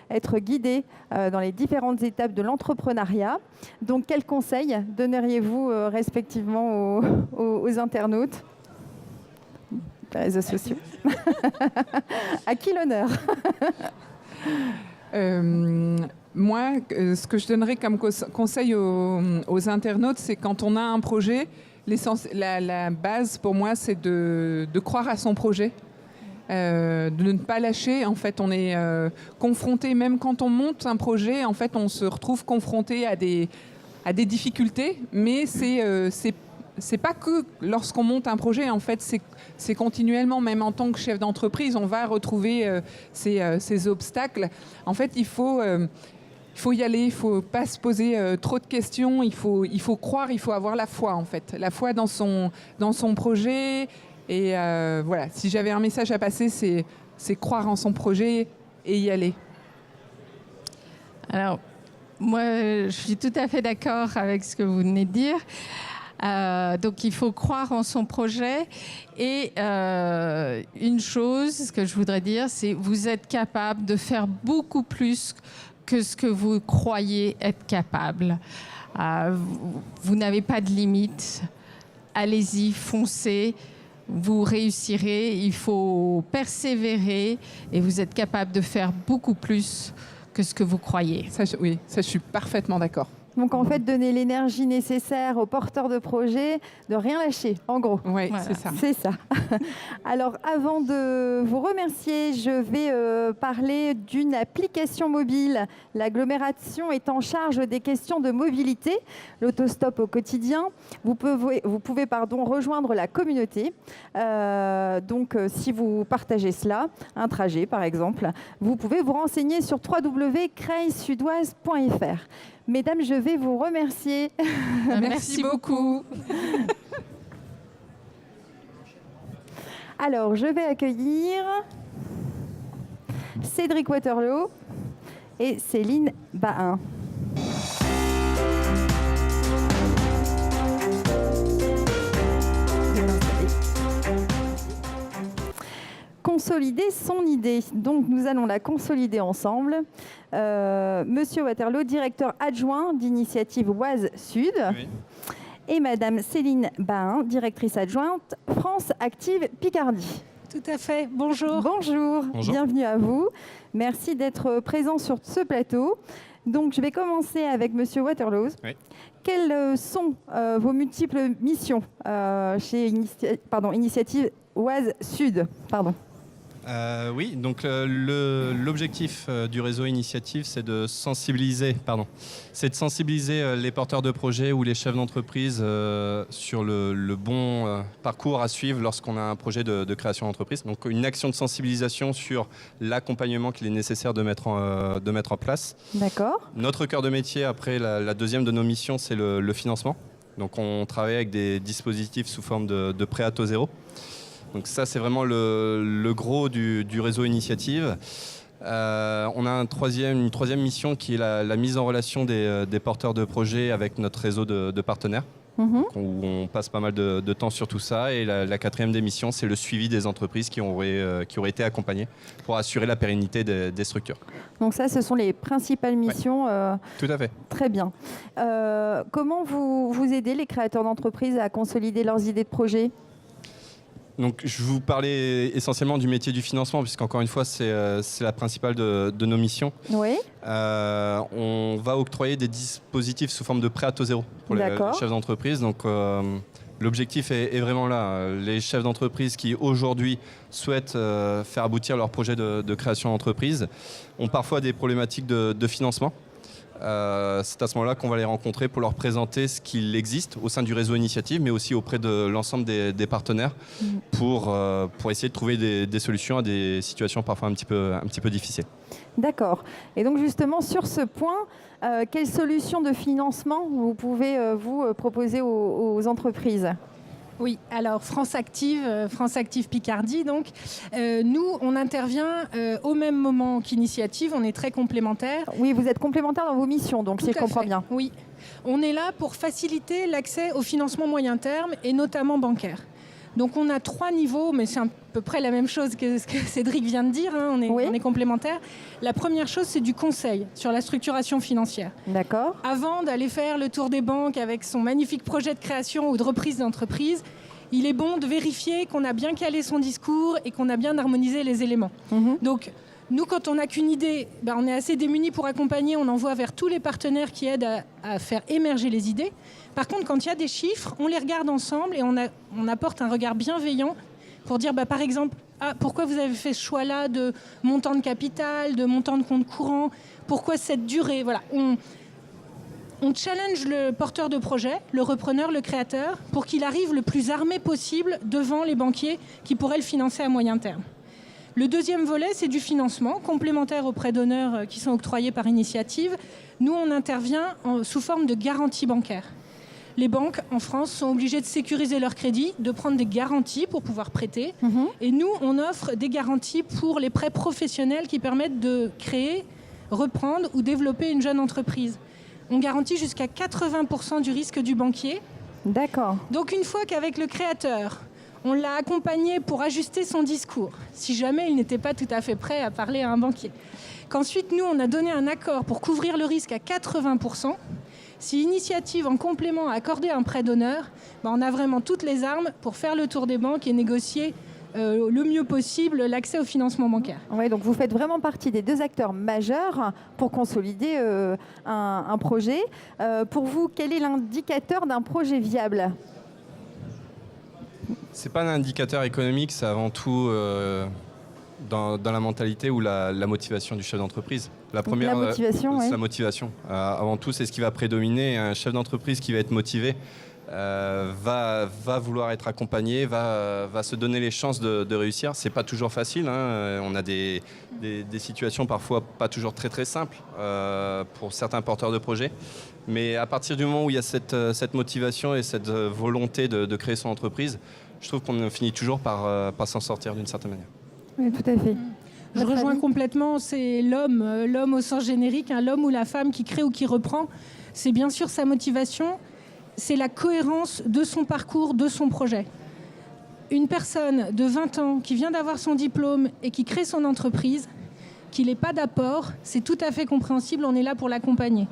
être guidés dans les différentes étapes de l'entrepreneuriat. Donc, quels conseils donneriez-vous respectivement aux internautes ? Les réseaux sociaux. À qui l'honneur? Moi, ce que je donnerais comme conseil aux internautes, c'est quand on a un projet, la base pour moi, c'est de croire à son projet, de ne pas lâcher. En fait, on est confronté, même quand on monte un projet, en fait, on se retrouve confronté à des difficultés, mais c'est pas que lorsqu'on monte un projet, en fait, c'est continuellement, même en tant que chef d'entreprise, on va retrouver ces obstacles. En fait, il faut y aller, il ne faut pas se poser trop de questions, il faut croire, il faut avoir la foi, en fait. La foi dans son projet. Et voilà, si j'avais un message à passer, c'est croire en son projet et y aller. Alors, moi, je suis tout à fait d'accord avec ce que vous venez de dire. Donc il faut croire en son projet et une chose, ce que je voudrais dire, c'est vous êtes capable de faire beaucoup plus que ce que vous croyez être capable. Vous n'avez pas de limite. Allez-y, foncez, vous réussirez. Il faut persévérer et vous êtes capable de faire beaucoup plus que ce que vous croyez. Oui, ça je suis parfaitement d'accord. Donc, en fait, donner l'énergie nécessaire aux porteurs de projets, de rien lâcher, en gros. Oui, voilà. c'est ça. C'est ça. Alors, avant de vous remercier, je vais parler d'une application mobile. L'agglomération est en charge des questions de mobilité, l'autostop au quotidien. Vous pouvez rejoindre la communauté. Donc, si vous partagez cela, un trajet par exemple, vous pouvez vous renseigner sur www.creilsudoise.fr. Mesdames, je vais vous remercier. Merci beaucoup. Alors, je vais accueillir Cédric Waterloo et Céline Bahin. Consolider son idée. Donc, nous allons la consolider ensemble. Monsieur Waterloo, directeur adjoint d'Initiative Oise Sud. Oui. Et Madame Céline Bahin, directrice adjointe France Active Picardie. Tout à fait. Bonjour. Bonjour. Bonjour. Bienvenue à vous. Merci d'être présent sur ce plateau. Donc, je vais commencer avec Monsieur Waterloo. Oui. Quelles sont vos multiples missions chez Initiative Oise Sud? Oui, donc l'objectif du réseau Initiative, c'est de sensibiliser les porteurs de projets ou les chefs d'entreprise sur le bon parcours à suivre lorsqu'on a un projet de création d'entreprise. Donc une action de sensibilisation sur l'accompagnement qu'il est nécessaire de mettre en place. D'accord. Notre cœur de métier, après la deuxième de nos missions, c'est le financement. Donc on travaille avec des dispositifs sous forme de prêt à taux zéro. Donc ça, c'est vraiment le gros du réseau Initiative. On a une troisième mission qui est la mise en relation des porteurs de projets avec notre réseau de partenaires, où on passe pas mal de temps sur tout ça. Et la quatrième des missions, c'est le suivi des entreprises qui auraient été accompagnées pour assurer la pérennité des structures. Donc ça, ce sont les principales missions. Ouais, tout à fait. Très bien. Comment vous aidez les créateurs d'entreprises à consolider leurs idées de projet ? Donc, je vous parlais essentiellement du métier du financement, puisqu'encore une fois, c'est la principale de nos missions. Oui. On va octroyer des dispositifs sous forme de prêt à taux zéro pour les chefs d'entreprise. Donc, l'objectif est vraiment là. Les chefs d'entreprise qui, aujourd'hui, souhaitent faire aboutir leur projet de création d'entreprise ont parfois des problématiques de financement. C'est à ce moment-là qu'on va les rencontrer pour leur présenter ce qu'il existe au sein du réseau Initiative, mais aussi auprès de l'ensemble des partenaires pour essayer de trouver des solutions à des situations parfois un petit peu difficiles. D'accord. Et donc justement, sur ce point, quelles solutions de financement vous pouvez vous proposer aux entreprises ? Oui, alors France Active Picardie, donc nous on intervient au même moment qu'Initiative, on est très complémentaires. Oui, vous êtes complémentaires dans vos missions, donc si je comprends bien. Oui, on est là pour faciliter l'accès au financement moyen terme et notamment bancaire. Donc on a 3 niveaux, mais c'est à peu près la même chose que ce que Cédric vient de dire, hein, on est complémentaires. La première chose, c'est du conseil sur la structuration financière. D'accord. Avant d'aller faire le tour des banques avec son magnifique projet de création ou de reprise d'entreprise, il est bon de vérifier qu'on a bien calé son discours et qu'on a bien harmonisé les éléments. Donc nous, quand on n'a qu'une idée, on est assez démunis pour accompagner, on envoie vers tous les partenaires qui aident à faire émerger les idées. Par contre, quand il y a des chiffres, on les regarde ensemble et on apporte un regard bienveillant pour dire, par exemple, pourquoi vous avez fait ce choix-là de montant de capital, de montant de compte courant, pourquoi cette durée, voilà. On challenge le porteur de projet, le repreneur, le créateur, pour qu'il arrive le plus armé possible devant les banquiers qui pourraient le financer à moyen terme. Le deuxième volet, c'est du financement, complémentaire aux prêts d'honneur qui sont octroyés par Initiative. Nous, on intervient sous forme de garantie bancaire. Les banques en France sont obligées de sécuriser leurs crédits, de prendre des garanties pour pouvoir prêter. Et nous, on offre des garanties pour les prêts professionnels qui permettent de créer, reprendre ou développer une jeune entreprise. On garantit jusqu'à 80% du risque du banquier. D'accord. Donc une fois qu'avec le créateur, on l'a accompagné pour ajuster son discours, si jamais il n'était pas tout à fait prêt à parler à un banquier, qu'ensuite nous, on a donné un accord pour couvrir le risque à 80%, si Initiative, en complément, a accordé un prêt d'honneur, on a vraiment toutes les armes pour faire le tour des banques et négocier le mieux possible l'accès au financement bancaire. Oui, donc vous faites vraiment partie des 2 acteurs majeurs pour consolider un projet. Pour vous, quel est l'indicateur d'un projet viable ? C'est pas un indicateur économique, c'est avant tout dans la mentalité ou la motivation du chef d'entreprise. La première, motivation, c'est la motivation. Avant tout, c'est ce qui va prédominer. Un chef d'entreprise qui va être motivé va vouloir être accompagné, va se donner les chances de réussir. C'est pas toujours facile, hein. On a des situations parfois pas toujours très très simples pour certains porteurs de projets. Mais à partir du moment où il y a cette motivation et cette volonté de créer son entreprise, je trouve qu'on finit toujours par s'en sortir d'une certaine manière. Oui, tout à fait. Je rejoins complètement, c'est l'homme au sens générique, l'homme ou la femme qui crée ou qui reprend. C'est bien sûr sa motivation, c'est la cohérence de son parcours, de son projet. Une personne de 20 ans qui vient d'avoir son diplôme et qui crée son entreprise, qu'il n'ait pas d'apport, c'est tout à fait compréhensible, on est là pour l'accompagner.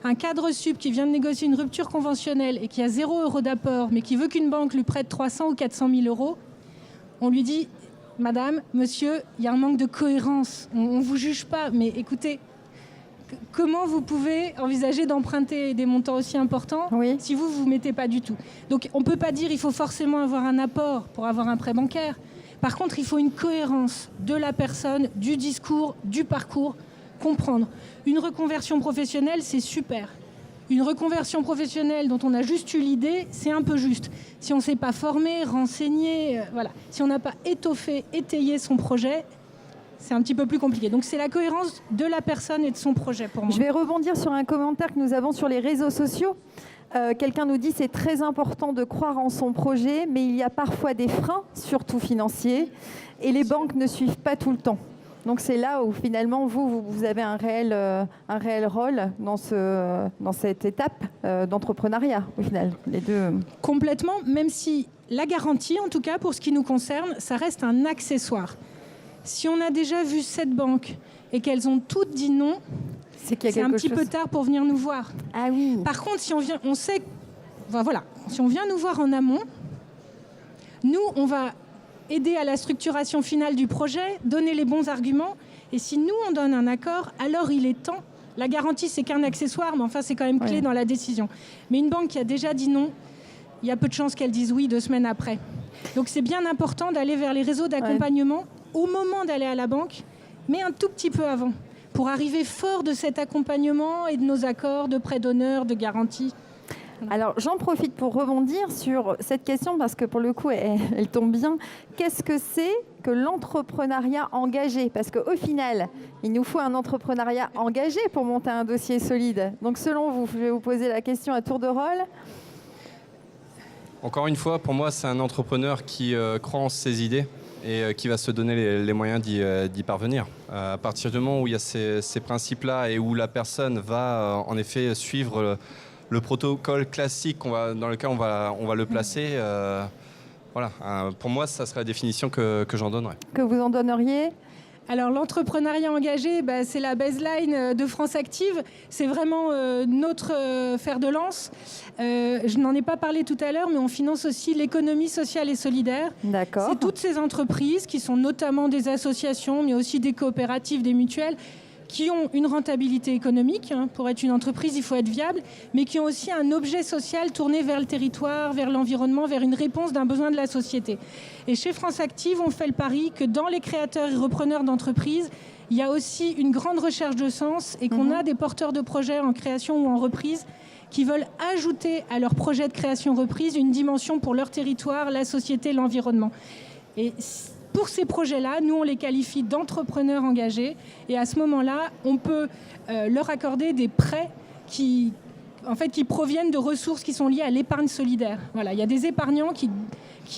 Un cadre sup qui vient de négocier une rupture conventionnelle et qui a 0 € d'apport, mais qui veut qu'une banque lui prête 300 ou 400 000 €, on lui dit « Madame, monsieur, il y a un manque de cohérence, on ne vous juge pas, mais écoutez, comment vous pouvez envisager d'emprunter des montants aussi importants si vous ne vous mettez pas du tout ?» Donc on ne peut pas dire qu'il faut forcément avoir un apport pour avoir un prêt bancaire. Par contre, il faut une cohérence de la personne, du discours, du parcours, comprendre. Une reconversion professionnelle, c'est super. Une reconversion professionnelle dont on a juste eu l'idée, c'est un peu juste. Si on ne s'est pas formé, renseigné, voilà. Si on n'a pas étoffé, étayé son projet, c'est un petit peu plus compliqué. Donc c'est la cohérence de la personne et de son projet pour moi. Je vais rebondir sur un commentaire que nous avons sur les réseaux sociaux. Quelqu'un nous dit c'est très important de croire en son projet, mais il y a parfois des freins, surtout financiers, et les banques ne suivent pas tout le temps. Donc c'est là où finalement vous avez un réel rôle dans cette étape d'entrepreneuriat au final. Les deux. Complètement, même si la garantie, en tout cas pour ce qui nous concerne, ça reste un accessoire. Si on a déjà vu 7 banques et qu'elles ont toutes dit non, c'est un petit peu tard pour venir nous voir. Ah oui. Par contre, si on vient, on sait, voilà, si on vient nous voir en amont, nous on va aider à la structuration finale du projet, donner les bons arguments. Et si nous, on donne un accord, alors il est temps. La garantie, c'est qu'un accessoire, mais enfin, c'est quand même clé dans la décision. Mais une banque qui a déjà dit non, il y a peu de chances qu'elle dise oui 2 semaines après. Donc, c'est bien important d'aller vers les réseaux d'accompagnement au moment d'aller à la banque, mais un tout petit peu avant, pour arriver fort de cet accompagnement et de nos accords de prêt d'honneur, de garantie. Alors, j'en profite pour rebondir sur cette question parce que pour le coup, elle tombe bien. Qu'est-ce que c'est que l'entrepreneuriat engagé ? Parce qu'au final, il nous faut un entrepreneuriat engagé pour monter un dossier solide. Donc, selon vous, je vais vous poser la question à tour de rôle. Encore une fois, pour moi, c'est un entrepreneur qui croit en ses idées et qui va se donner les moyens d'y parvenir. À partir du moment où il y a ces principes-là et où la personne va en effet suivre le protocole classique dans lequel on va le placer, voilà. Pour moi, ça serait la définition que j'en donnerais. Que vous en donneriez ? Alors l'entrepreneuriat engagé, c'est la baseline de France Active. C'est vraiment notre fer de lance. Je n'en ai pas parlé tout à l'heure, mais on finance aussi l'économie sociale et solidaire. D'accord. C'est toutes ces entreprises qui sont notamment des associations, mais aussi des coopératives, des mutuelles, qui ont une rentabilité économique. Pour être une entreprise, il faut être viable, mais qui ont aussi un objet social tourné vers le territoire, vers l'environnement, vers une réponse d'un besoin de la société. Et chez France Active, on fait le pari que dans les créateurs et repreneurs d'entreprises, il y a aussi une grande recherche de sens et qu'on a des porteurs de projets en création ou en reprise qui veulent ajouter à leur projet de création-reprise une dimension pour leur territoire, la société, l'environnement. Et pour ces projets-là, nous, on les qualifie d'entrepreneurs engagés. Et à ce moment-là, on peut leur accorder des prêts qui proviennent de ressources qui sont liées à l'épargne solidaire. Voilà, il y a des épargnants qui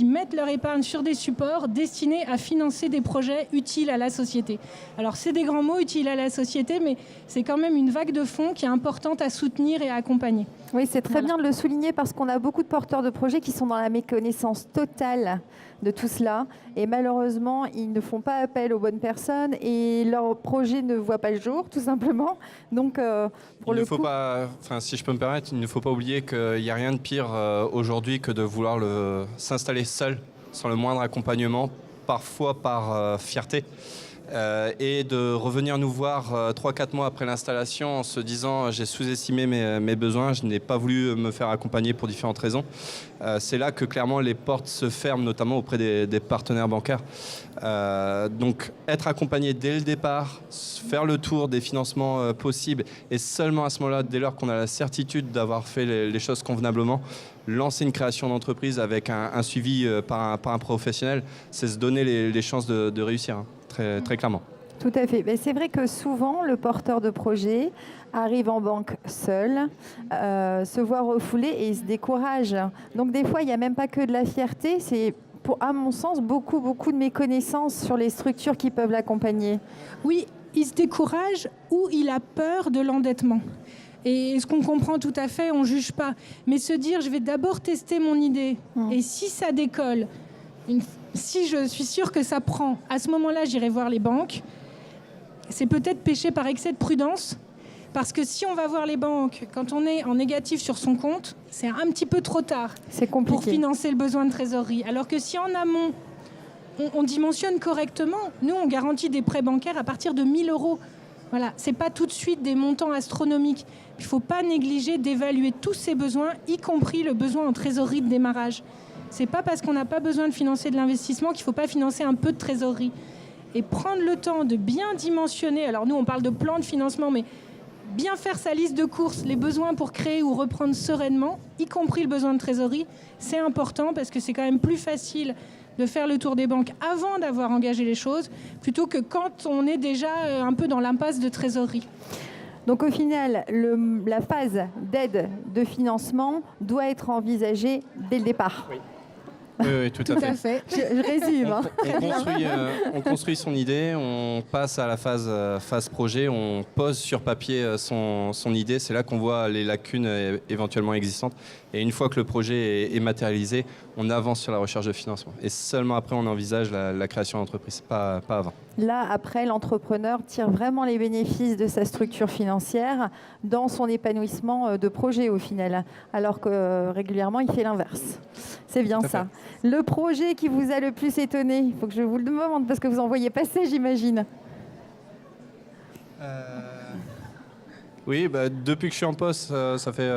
mettent leur épargne sur des supports destinés à financer des projets utiles à la société. Alors, c'est des grands mots, utiles à la société, mais c'est quand même une vague de fonds qui est importante à soutenir et à accompagner. Oui, c'est très bien de le souligner parce qu'on a beaucoup de porteurs de projets qui sont dans la méconnaissance totale de tout cela. Et malheureusement, ils ne font pas appel aux bonnes personnes et leur projet ne voit pas le jour, tout simplement. Donc, si je peux me permettre, il ne faut pas oublier qu'il n'y a rien de pire aujourd'hui que de vouloir s'installer seul, sans le moindre accompagnement, parfois par fierté. Et de revenir nous voir 3-4 mois après l'installation en se disant j'ai sous-estimé mes besoins, je n'ai pas voulu me faire accompagner pour différentes raisons. C'est là que clairement les portes se ferment, notamment auprès des partenaires bancaires. Donc être accompagné dès le départ, faire le tour des financements possibles et seulement à ce moment-là, dès lors qu'on a la certitude d'avoir fait les choses convenablement, lancer une création d'entreprise avec un suivi par un professionnel, c'est se donner les chances de réussir. Très, très clairement. Tout à fait. Mais c'est vrai que souvent, le porteur de projet arrive en banque seul, se voit refoulé et il se décourage. Donc des fois, il n'y a même pas que de la fierté, c'est, à mon sens, beaucoup de méconnaissance sur les structures qui peuvent l'accompagner. Oui, il se décourage ou il a peur de l'endettement. Et ce qu'on comprend tout à fait, on ne juge pas. Mais se dire, je vais d'abord tester mon idée. Et si ça décolle, si je suis sûre que ça prend, à ce moment-là, j'irai voir les banques. C'est peut-être pécher par excès de prudence, parce que si on va voir les banques quand on est en négatif sur son compte, c'est un petit peu trop tard pour financer le besoin de trésorerie. Alors que si en amont, on dimensionne correctement, nous, on garantit des prêts bancaires à partir de 1 000 €. Voilà, ce n'est pas tout de suite des montants astronomiques. Il ne faut pas négliger d'évaluer tous ces besoins, y compris le besoin en trésorerie de démarrage. Ce n'est pas parce qu'on n'a pas besoin de financer de l'investissement qu'il ne faut pas financer un peu de trésorerie. Et prendre le temps de bien dimensionner, alors nous on parle de plan de financement, mais bien faire sa liste de courses, les besoins pour créer ou reprendre sereinement, y compris le besoin de trésorerie, c'est important parce que c'est quand même plus facile de faire le tour des banques avant d'avoir engagé les choses, plutôt que quand on est déjà un peu dans l'impasse de trésorerie. Donc au final, la phase d'aide de financement doit être envisagée dès le départ. Oui. Oui, tout à fait. Je résume. On construit son idée, on passe à la phase projet, on pose sur papier son idée. C'est là qu'on voit les lacunes éventuellement existantes. Et une fois que le projet est matérialisé, on avance sur la recherche de financement. Et seulement après, on envisage la création d'entreprise, pas avant. Là, après, l'entrepreneur tire vraiment les bénéfices de sa structure financière dans son épanouissement de projet au final, alors que régulièrement, il fait l'inverse. C'est bien ça. Le projet qui vous a le plus étonné, il faut que je vous le demande parce que vous en voyez passer, j'imagine. Oui, depuis que je suis en poste, ça fait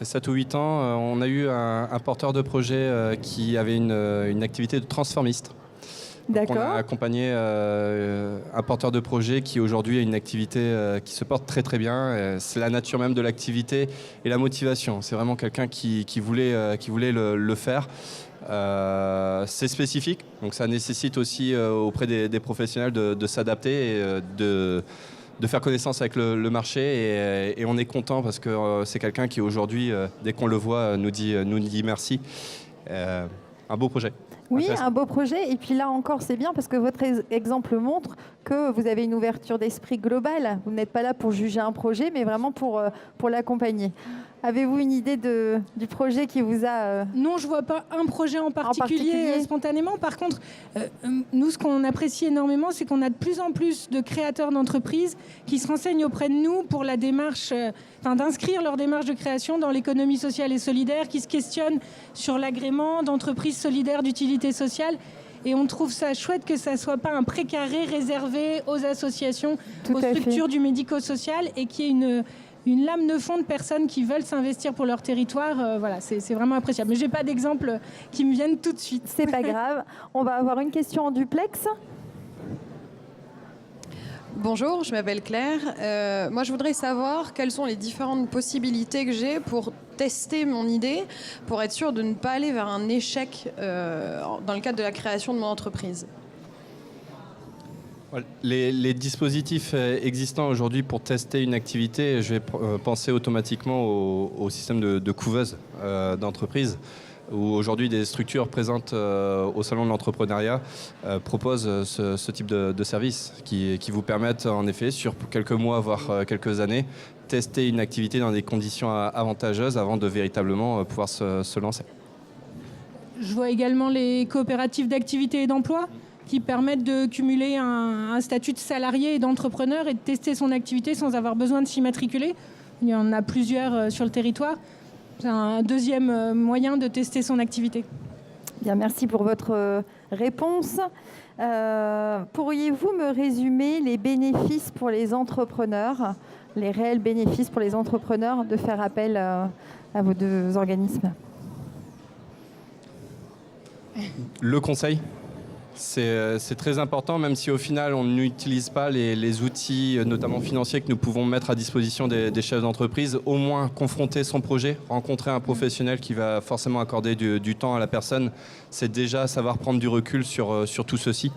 7 ou 8 ans, on a eu un porteur de projet qui avait une activité de transformiste. D'accord. On a accompagné un porteur de projet qui aujourd'hui a une activité qui se porte très très bien. C'est la nature même de l'activité et la motivation. C'est vraiment quelqu'un qui voulait le faire. C'est spécifique, donc ça nécessite aussi auprès des professionnels de s'adapter et faire connaissance avec le marché et on est content parce que c'est quelqu'un qui aujourd'hui, dès qu'on le voit, nous dit merci. Un beau projet. Oui, un beau projet. Et puis là encore, c'est bien parce que votre exemple montre que vous avez une ouverture d'esprit globale. Vous n'êtes pas là pour juger un projet, mais vraiment pour l'accompagner. Avez-vous une idée du projet qui vous a... Non, je ne vois pas un projet en particulier spontanément. Par contre, nous, ce qu'on apprécie énormément, c'est qu'on a de plus en plus de créateurs d'entreprises qui se renseignent auprès de nous pour la démarche, d'inscrire leur démarche de création dans l'économie sociale et solidaire, qui se questionnent sur l'agrément d'entreprises solidaires d'utilité sociale. Et on trouve ça chouette que ça ne soit pas un précaré réservé aux associations, aux structures du médico-social et qu'il y ait une lame de fond de personnes qui veulent s'investir pour leur territoire. Voilà, c'est vraiment appréciable. Mais je n'ai pas d'exemple qui me viennent tout de suite. C'est pas grave. On va avoir une question en duplex. Bonjour, je m'appelle Claire. Moi, je voudrais savoir quelles sont les différentes possibilités que j'ai pour tester mon idée, pour être sûr de ne pas aller vers un échec dans le cadre de la création de mon entreprise. Les dispositifs existants aujourd'hui pour tester une activité, je vais penser automatiquement au système de couveuse d'entreprise, où aujourd'hui des structures présentes au Salon de l'entrepreneuriat proposent ce type de services qui vous permettent en effet sur quelques mois, voire quelques années, tester une activité dans des conditions avantageuses avant de véritablement pouvoir se lancer. Je vois également les coopératives d'activité et d'emploi qui permettent de cumuler un statut de salarié et d'entrepreneur et de tester son activité sans avoir besoin de s'y matriculer. Il y en a plusieurs sur le territoire. C'est un deuxième moyen de tester son activité. Bien, merci pour votre réponse. Pourriez-vous me résumer les bénéfices pour les entrepreneurs, les réels bénéfices pour les entrepreneurs de faire appel à vos deux organismes? Le conseil. C'est très important, même si au final on n'utilise pas les outils, notamment financiers, que nous pouvons mettre à disposition des chefs d'entreprise. Au moins confronter son projet, rencontrer un professionnel qui va forcément accorder du temps à la personne, c'est déjà savoir prendre du recul sur tout ceci.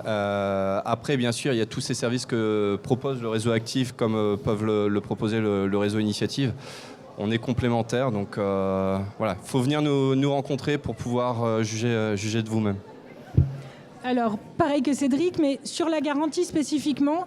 Après, bien sûr, il y a tous ces services que propose le réseau Active, comme peuvent le proposer le réseau Initiative. On est complémentaires, donc voilà, il faut venir nous rencontrer pour pouvoir juger de vous-même. Alors, pareil que Cédric, mais sur la garantie spécifiquement,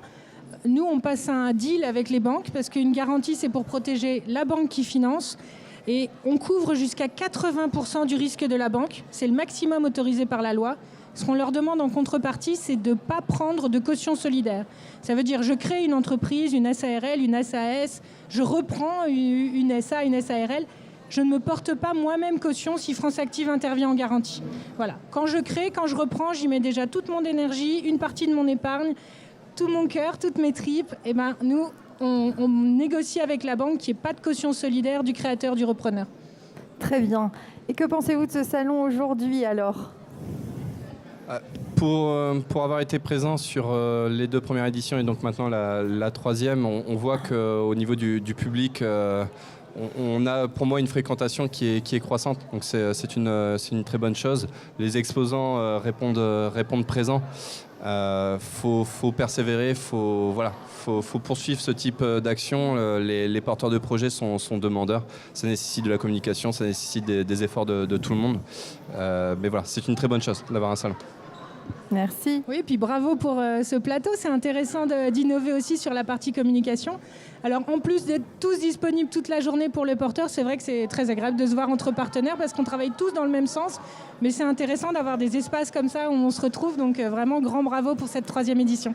nous, on passe un deal avec les banques parce qu'une garantie, c'est pour protéger la banque qui finance et on couvre jusqu'à 80% du risque de la banque. C'est le maximum autorisé par la loi. Ce qu'on leur demande en contrepartie, c'est de ne pas prendre de caution solidaire. Ça veut dire je crée une entreprise, une SARL, une SAS, je reprends une SA, une SARL. Je ne me porte pas moi-même caution si France Active intervient en garantie. Voilà. Quand je crée, quand je reprends, j'y mets déjà toute mon énergie, une partie de mon épargne, tout mon cœur, toutes mes tripes. Et ben, nous, on négocie avec la banque qu'il n'y ait pas de caution solidaire du créateur, du repreneur. Très bien. Et que pensez-vous de ce salon aujourd'hui alors ? Pour avoir été présent sur les deux premières éditions et donc maintenant la troisième, on voit qu'au niveau du public, on a pour moi une fréquentation qui est croissante, donc c'est une très bonne chose. Les exposants répondent présents. Faut persévérer, faut poursuivre ce type d'action. Les porteurs de projets sont demandeurs. Ça nécessite de la communication, ça nécessite des efforts de tout le monde. Mais voilà, c'est une très bonne chose d'avoir un salon. Merci. Oui, puis bravo pour ce plateau. C'est intéressant d'innover aussi sur la partie communication. Alors, en plus d'être tous disponibles toute la journée pour les porteurs, c'est vrai que c'est très agréable de se voir entre partenaires parce qu'on travaille tous dans le même sens. Mais c'est intéressant d'avoir des espaces comme ça où on se retrouve. Donc, vraiment, grand bravo pour cette 3e édition.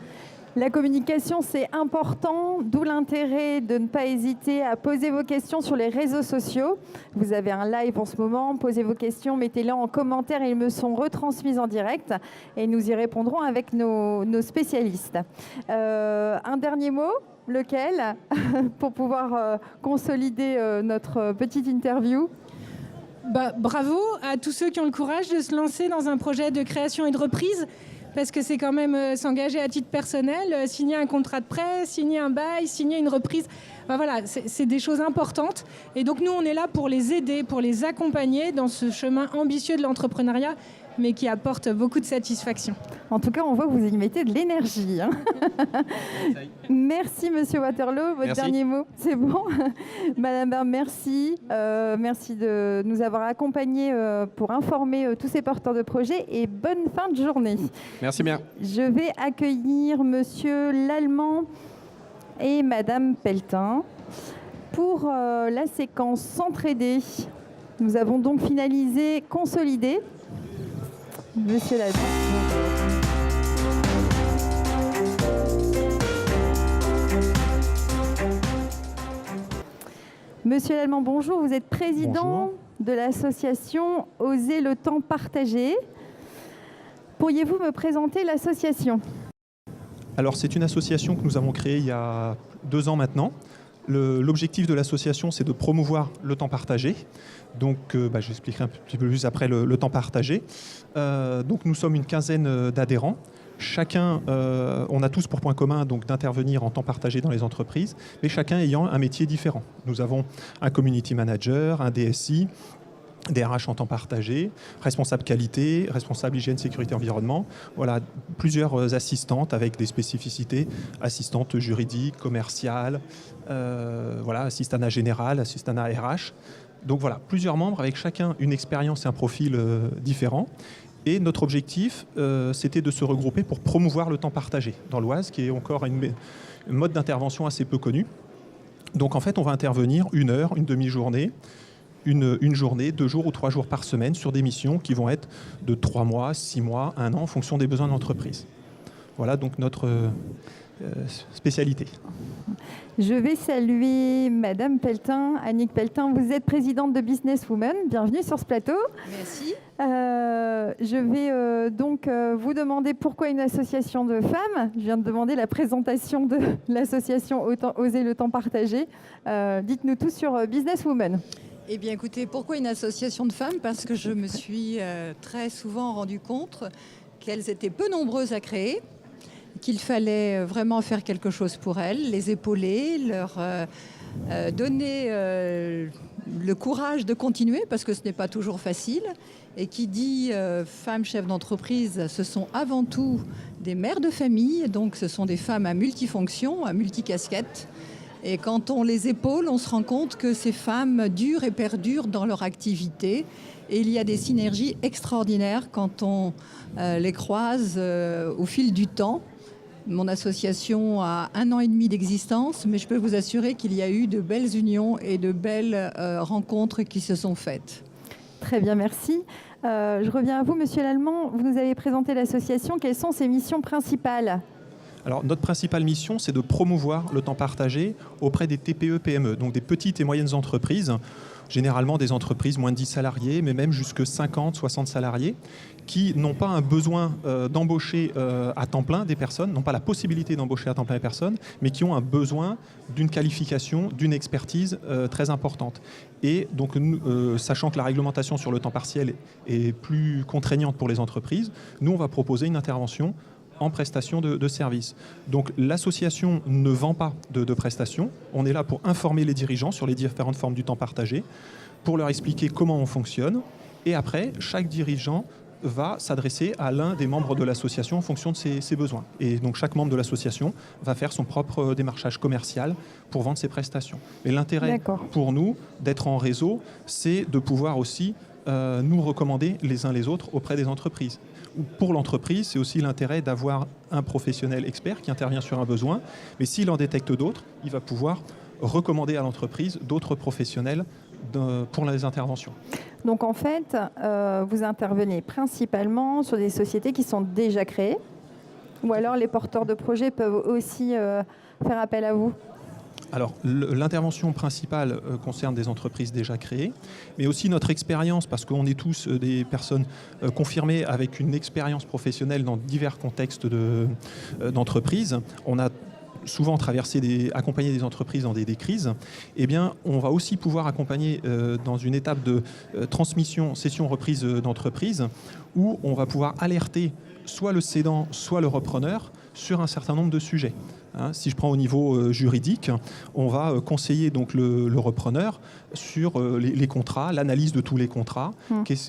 La communication, c'est important, d'où l'intérêt de ne pas hésiter à poser vos questions sur les réseaux sociaux. Vous avez un live en ce moment, posez vos questions, mettez-les en commentaire, ils me sont retransmises en direct et nous y répondrons avec nos spécialistes. Un dernier mot, lequel, pour pouvoir consolider notre petite interview? Bravo à tous ceux qui ont le courage de se lancer dans un projet de création et de reprise. Parce que c'est quand même s'engager à titre personnel, signer un contrat de prêt, signer un bail, signer une reprise. Voilà, c'est des choses importantes. Et donc nous, on est là pour les aider, pour les accompagner dans ce chemin ambitieux de l'entrepreneuriat mais qui apporte beaucoup de satisfaction. En tout cas, on voit que vous y mettez de l'énergie. Hein. Merci, Monsieur Waterloo. Votre dernier mot, c'est bon. Madame Barbe, merci. Merci de nous avoir accompagnés pour informer tous ces porteurs de projets et bonne fin de journée. Merci bien. Je vais accueillir Monsieur Lallemand et Madame Pelletin pour la séquence s'entraider. Nous avons donc finalisé Consolider. Monsieur Lallemand. Monsieur Lallemand, bonjour. Vous êtes président de l'association Oser le temps partagé. Pourriez-vous me présenter l'association ? Alors, c'est une association que nous avons créée il y a 2 ans maintenant. L'objectif de l'association, c'est de promouvoir le temps partagé. Donc, j'expliquerai un petit peu plus après le temps partagé. Donc, nous sommes une quinzaine d'adhérents. Chacun, on a tous pour point commun donc d'intervenir en temps partagé dans les entreprises, mais chacun ayant un métier différent. Nous avons un community manager, un DSI, des RH en temps partagé, responsable qualité, responsable hygiène, sécurité, environnement. Voilà, plusieurs assistantes avec des spécificités, assistantes juridiques, commerciales, assistanat général, assistanat RH. Donc voilà, plusieurs membres avec chacun une expérience et un profil différent. Et notre objectif, c'était de se regrouper pour promouvoir le temps partagé dans l'Oise, qui est encore un mode d'intervention assez peu connu. Donc en fait, on va intervenir 1 heure, une demi-journée, une journée, 2 jours ou 3 jours par semaine sur des missions qui vont être de 3 mois, 6 mois, 1 an en fonction des besoins de l'entreprise. Voilà donc notre spécialité. Je vais saluer Madame Pelletin, Annick Pelletin. Vous êtes présidente de Business Women. Bienvenue sur ce plateau. Merci. Je vais donc vous demander pourquoi une association de femmes. Je viens de demander la présentation de l'association Oser le temps partagé. Dites-nous tout sur Business Women. Eh bien, écoutez, pourquoi une association de femmes ? Parce que je me suis très souvent rendu compte qu'elles étaient peu nombreuses à créer, qu'il fallait vraiment faire quelque chose pour elles, les épauler, leur donner le courage de continuer, parce que ce n'est pas toujours facile. Et qui dit femmes chefs d'entreprise, ce sont avant tout des mères de famille, donc ce sont des femmes à multifonctions, à multicasquettes. Et quand on les épaule, on se rend compte que ces femmes durent et perdurent dans leur activité. Et il y a des synergies extraordinaires quand on les croise au fil du temps. Mon association a 1 an et demi d'existence, mais je peux vous assurer qu'il y a eu de belles unions et de belles rencontres qui se sont faites. Très bien, merci. Je reviens à vous, Monsieur Lallemand. Vous nous avez présenté l'association. Quelles sont ses missions principales ? Alors, notre principale mission, c'est de promouvoir le temps partagé auprès des TPE-PME, donc des petites et moyennes entreprises, généralement des entreprises moins de 10 salariés, mais même jusque 50, 60 salariés, qui n'ont pas un besoin d'embaucher à temps plein des personnes, n'ont pas la possibilité d'embaucher à temps plein des personnes, mais qui ont un besoin d'une qualification, d'une expertise très importante. Et donc, sachant que la réglementation sur le temps partiel est plus contraignante pour les entreprises, nous, on va proposer une intervention en prestation de services. Donc l'association ne vend pas de prestations. On est là pour informer les dirigeants sur les différentes formes du temps partagé, pour leur expliquer comment on fonctionne. Et après, chaque dirigeant va s'adresser à l'un des membres de l'association en fonction de ses besoins. Et donc chaque membre de l'association va faire son propre démarchage commercial pour vendre ses prestations. Et l'intérêt pour nous d'être en réseau, c'est de pouvoir aussi nous recommander les uns les autres auprès des entreprises. Pour l'entreprise, c'est aussi l'intérêt d'avoir un professionnel expert qui intervient sur un besoin, mais s'il en détecte d'autres, il va pouvoir recommander à l'entreprise d'autres professionnels pour les interventions. Donc en fait, vous intervenez principalement sur des sociétés qui sont déjà créées, ou alors les porteurs de projets peuvent aussi faire appel à vous ? Alors, l'intervention principale concerne des entreprises déjà créées, mais aussi notre expérience, parce qu'on est tous des personnes confirmées avec une expérience professionnelle dans divers contextes d'entreprise. On a souvent accompagné des entreprises dans des crises. Eh bien, on va aussi pouvoir accompagner dans une étape de transmission, cession, reprise d'entreprise, où on va pouvoir alerter soit le cédant, soit le repreneur sur un certain nombre de sujets. Si je prends au niveau juridique, on va conseiller donc le repreneur sur les contrats, l'analyse de tous les contrats,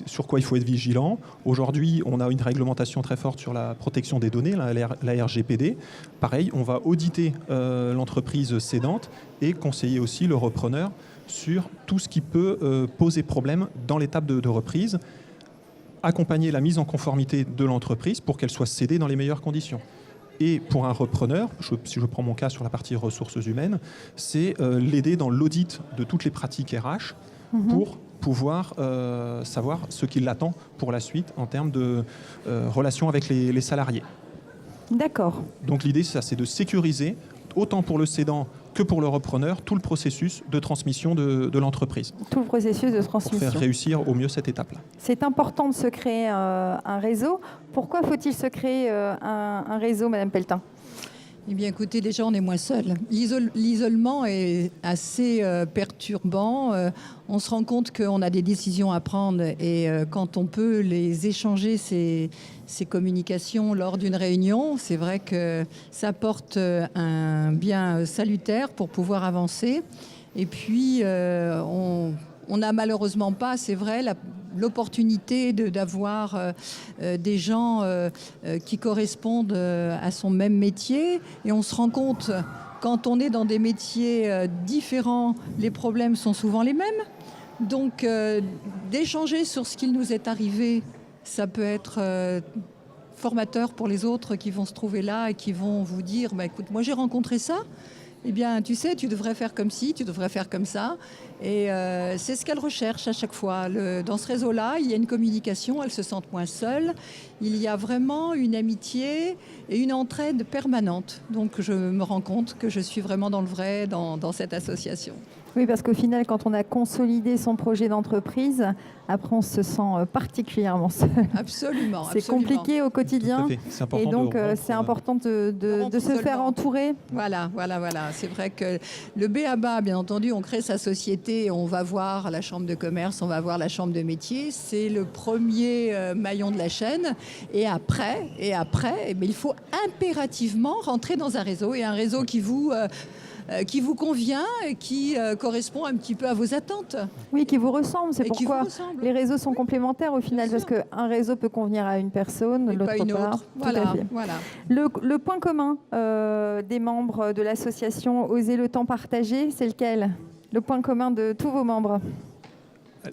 sur quoi il faut être vigilant. Aujourd'hui, on a une réglementation très forte sur la protection des données, la RGPD. Pareil, on va auditer l'entreprise cédante et conseiller aussi le repreneur sur tout ce qui peut poser problème dans l'étape de reprise, accompagner la mise en conformité de l'entreprise pour qu'elle soit cédée dans les meilleures conditions. Et pour un repreneur, si je prends mon cas sur la partie ressources humaines, c'est l'aider dans l'audit de toutes les pratiques RH pour pouvoir savoir ce qui l'attend pour la suite en termes de relations avec les salariés. D'accord. Donc l'idée, c'est de sécuriser, autant pour le cédant que pour le repreneur, tout le processus de transmission de l'entreprise. Tout le processus de transmission. Pour faire réussir au mieux cette étape-là. C'est important de se créer un réseau. Pourquoi faut-il se créer un réseau, Madame Pelletin ? Eh bien, écoutez, déjà, on est moins seul. L'isolement est assez perturbant. On se rend compte qu'on a des décisions à prendre et quand on peut les échanger, ces communications lors d'une réunion, c'est vrai que ça apporte un bien salutaire pour pouvoir avancer. Et puis, on n'a malheureusement pas, c'est vrai, l'opportunité d'avoir des gens qui correspondent à son même métier. Et on se rend compte, quand on est dans des métiers différents, les problèmes sont souvent les mêmes. Donc, d'échanger sur ce qu'il nous est arrivé, ça peut être formateur pour les autres qui vont se trouver là et qui vont vous dire « écoute, moi j'ai rencontré ça ». Eh bien, tu sais, tu devrais faire comme ci, tu devrais faire comme ça. Et c'est ce qu'elle recherche à chaque fois. Dans ce réseau-là, il y a une communication, elles se sentent moins seules. Il y a vraiment une amitié et une entraide permanente. Donc, je me rends compte que je suis vraiment dans le vrai dans cette association. Oui, parce qu'au final, quand on a consolidé son projet d'entreprise, après, on se sent particulièrement seul. Absolument. C'est compliqué au quotidien. Et donc, c'est important de se faire entourer. Voilà. C'est vrai que le B.A.B.A., bien entendu, on crée sa société, on va voir la chambre de commerce, on va voir la chambre de métier. C'est le premier maillon de la chaîne. Et après, mais il faut impérativement rentrer dans un réseau, et un réseau qui vous convient et qui correspond un petit peu à vos attentes. Oui, qui vous ressemble. C'est pourquoi les réseaux sont complémentaires au final, parce qu'un réseau peut convenir à une personne, l'autre pas. Voilà. Le point commun des membres de l'association Oser le temps partagé, c'est lequel ? Le point commun de tous vos membres ?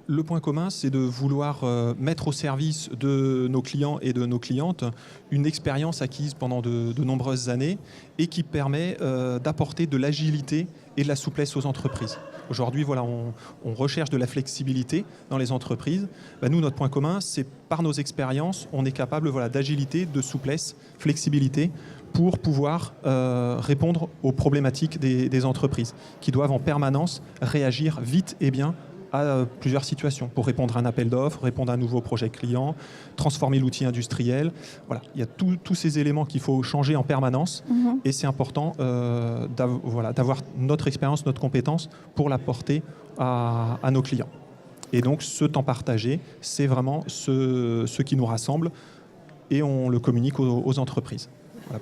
Le point commun, c'est de vouloir mettre au service de nos clients et de nos clientes une expérience acquise pendant de nombreuses années et qui permet d'apporter de l'agilité et de la souplesse aux entreprises. Aujourd'hui, on recherche de la flexibilité dans les entreprises. Nous, notre point commun, c'est par nos expériences, on est capable d'agilité, de souplesse, flexibilité pour pouvoir répondre aux problématiques des entreprises qui doivent en permanence réagir vite et bien à plusieurs situations pour répondre à un appel d'offres, répondre à un nouveau projet client, transformer l'outil industriel. Voilà, il y a tous ces éléments qu'il faut changer en permanence et c'est important d'avoir notre expérience, notre compétence pour l'apporter à nos clients. Et donc ce temps partagé, c'est vraiment ce qui nous rassemble et on le communique aux entreprises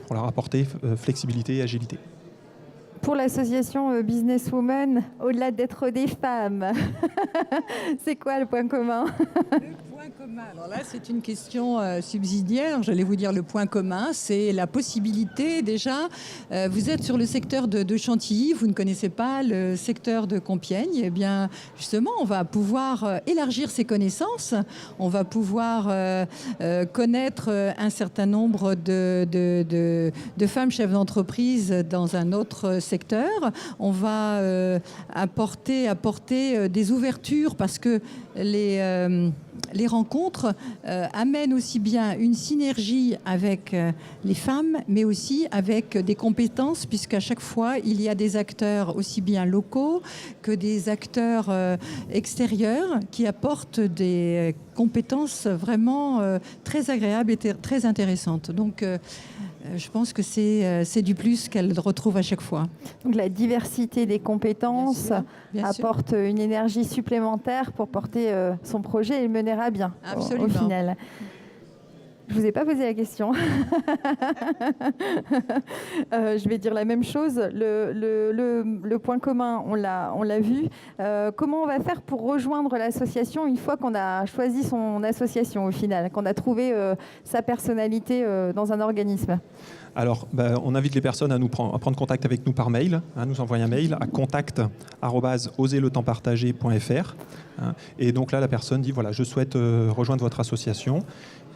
pour leur apporter flexibilité et agilité. Pour l'association Businesswomen, au-delà d'être des femmes, c'est quoi le point commun ? Le point commun, alors là c'est une question subsidiaire, j'allais vous dire le point commun, c'est la possibilité déjà, vous êtes sur le secteur de Chantilly, vous ne connaissez pas le secteur de Compiègne, eh bien justement on va pouvoir élargir ses connaissances, on va pouvoir connaître un certain nombre de femmes chefs d'entreprise dans un autre secteur. On va apporter des ouvertures parce que les rencontres amènent aussi bien une synergie avec les femmes, mais aussi avec des compétences, puisqu'à chaque fois, il y a des acteurs aussi bien locaux que des acteurs extérieurs qui apportent des compétences vraiment très agréables et très intéressantes. Donc, je pense que c'est du plus qu'elle retrouve à chaque fois. Donc la diversité des compétences apporte une énergie supplémentaire pour porter son projet et le mener à bien au final. Je ne vous ai pas posé la question. Je vais dire la même chose. Le point commun, on l'a vu. Comment on va faire pour rejoindre l'association une fois qu'on a choisi son association au final, qu'on a trouvé sa personnalité dans un organisme? Alors, on invite les personnes à prendre contact avec nous par mail, nous envoyer un mail à contact@oserletempspartager.fr. Et donc là, la personne dit, voilà, je souhaite rejoindre votre association.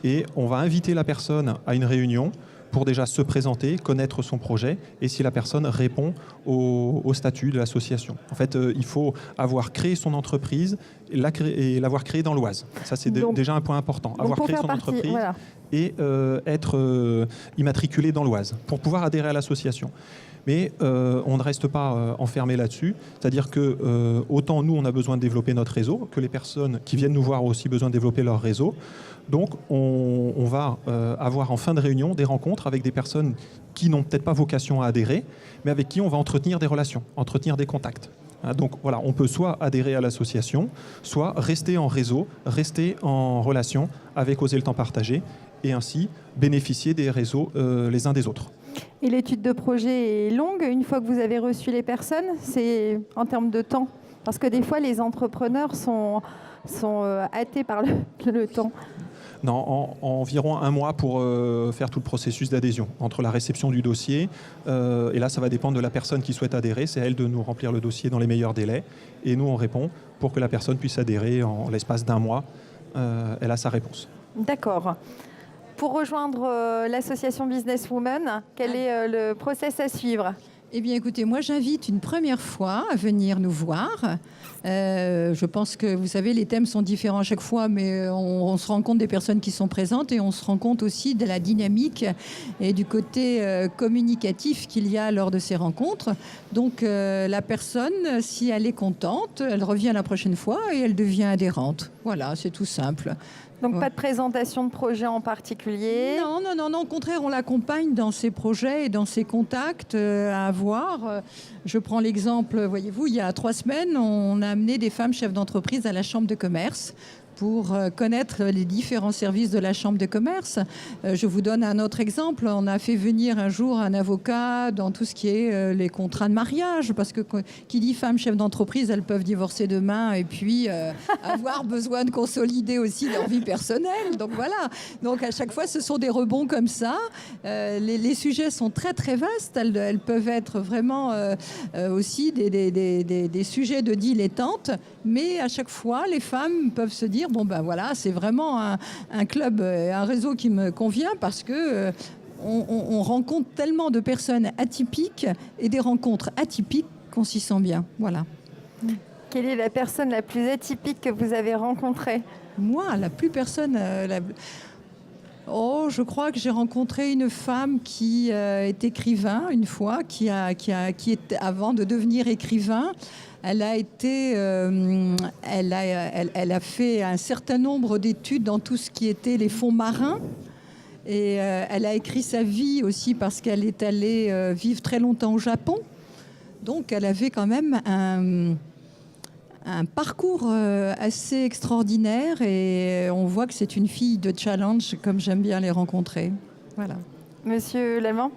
Et on va inviter la personne à une réunion pour déjà se présenter, connaître son projet, et si la personne répond au statut de l'association. En fait, il faut avoir créé son entreprise et l'avoir créée dans l'Oise. Ça, c'est déjà un point important. Avoir créé son entreprise et être immatriculé dans l'Oise pour pouvoir adhérer à l'association. Mais on ne reste pas enfermé là-dessus. C'est-à-dire que autant nous, on a besoin de développer notre réseau, que les personnes qui viennent nous voir ont aussi besoin de développer leur réseau. Donc, on va avoir en fin de réunion des rencontres avec des personnes qui n'ont peut-être pas vocation à adhérer, mais avec qui on va entretenir des relations, entretenir des contacts. Donc voilà, on peut soit adhérer à l'association, soit rester en réseau, rester en relation avec Oser le temps partagé, et ainsi bénéficier des réseaux les uns des autres. Et l'étude de projet est longue une fois que vous avez reçu les personnes? C'est en termes de temps? Parce que des fois, les entrepreneurs sont hâtés par le temps. Non, environ un mois pour faire tout le processus d'adhésion, entre la réception du dossier, et là ça va dépendre de la personne qui souhaite adhérer, c'est à elle de nous remplir le dossier dans les meilleurs délais, et nous on répond pour que la personne puisse adhérer en l'espace d'un mois, elle a sa réponse. D'accord. Pour rejoindre l'association Businesswoman, quel est le process à suivre? Eh bien, écoutez, moi, j'invite une première fois à venir nous voir. Je pense que, vous savez, les thèmes sont différents à chaque fois, mais on se rend compte des personnes qui sont présentes et on se rend compte aussi de la dynamique et du côté communicatif qu'il y a lors de ces rencontres. Donc, la personne, si elle est contente, elle revient la prochaine fois et elle devient adhérente. Voilà, c'est tout simple. Donc pas de présentation de projet en particulier? Non, au contraire, on l'accompagne dans ses projets et dans ses contacts à avoir. Je prends l'exemple, voyez-vous, il y a 3 semaines, on a amené des femmes chefs d'entreprise à la Chambre de commerce pour connaître les différents services de la Chambre de commerce. Je vous donne un autre exemple. On a fait venir un jour un avocat dans tout ce qui est les contrats de mariage, parce que qui dit femme chef d'entreprise, elles peuvent divorcer demain et puis avoir besoin de consolider aussi leur vie personnelle. Donc voilà. Donc à chaque fois, ce sont des rebonds comme ça. Les sujets sont très très vastes. Elles peuvent être vraiment aussi des sujets de dilettantes, mais à chaque fois, les femmes peuvent se dire bon ben voilà, c'est vraiment un club, un réseau qui me convient parce que on rencontre tellement de personnes atypiques et des rencontres atypiques qu'on s'y sent bien. Voilà. Quelle est la personne la plus atypique que vous avez rencontrée? Moi, la plus personne... je crois que j'ai rencontré une femme qui est écrivain une fois, qui est avant de devenir écrivain. Elle a été, elle a fait un certain nombre d'études dans tout ce qui était les fonds marins. Et elle a écrit sa vie aussi parce qu'elle est allée vivre très longtemps au Japon. Donc elle avait quand même un parcours assez extraordinaire et on voit que c'est une fille de challenge comme j'aime bien les rencontrer. Voilà. Monsieur Lallemand?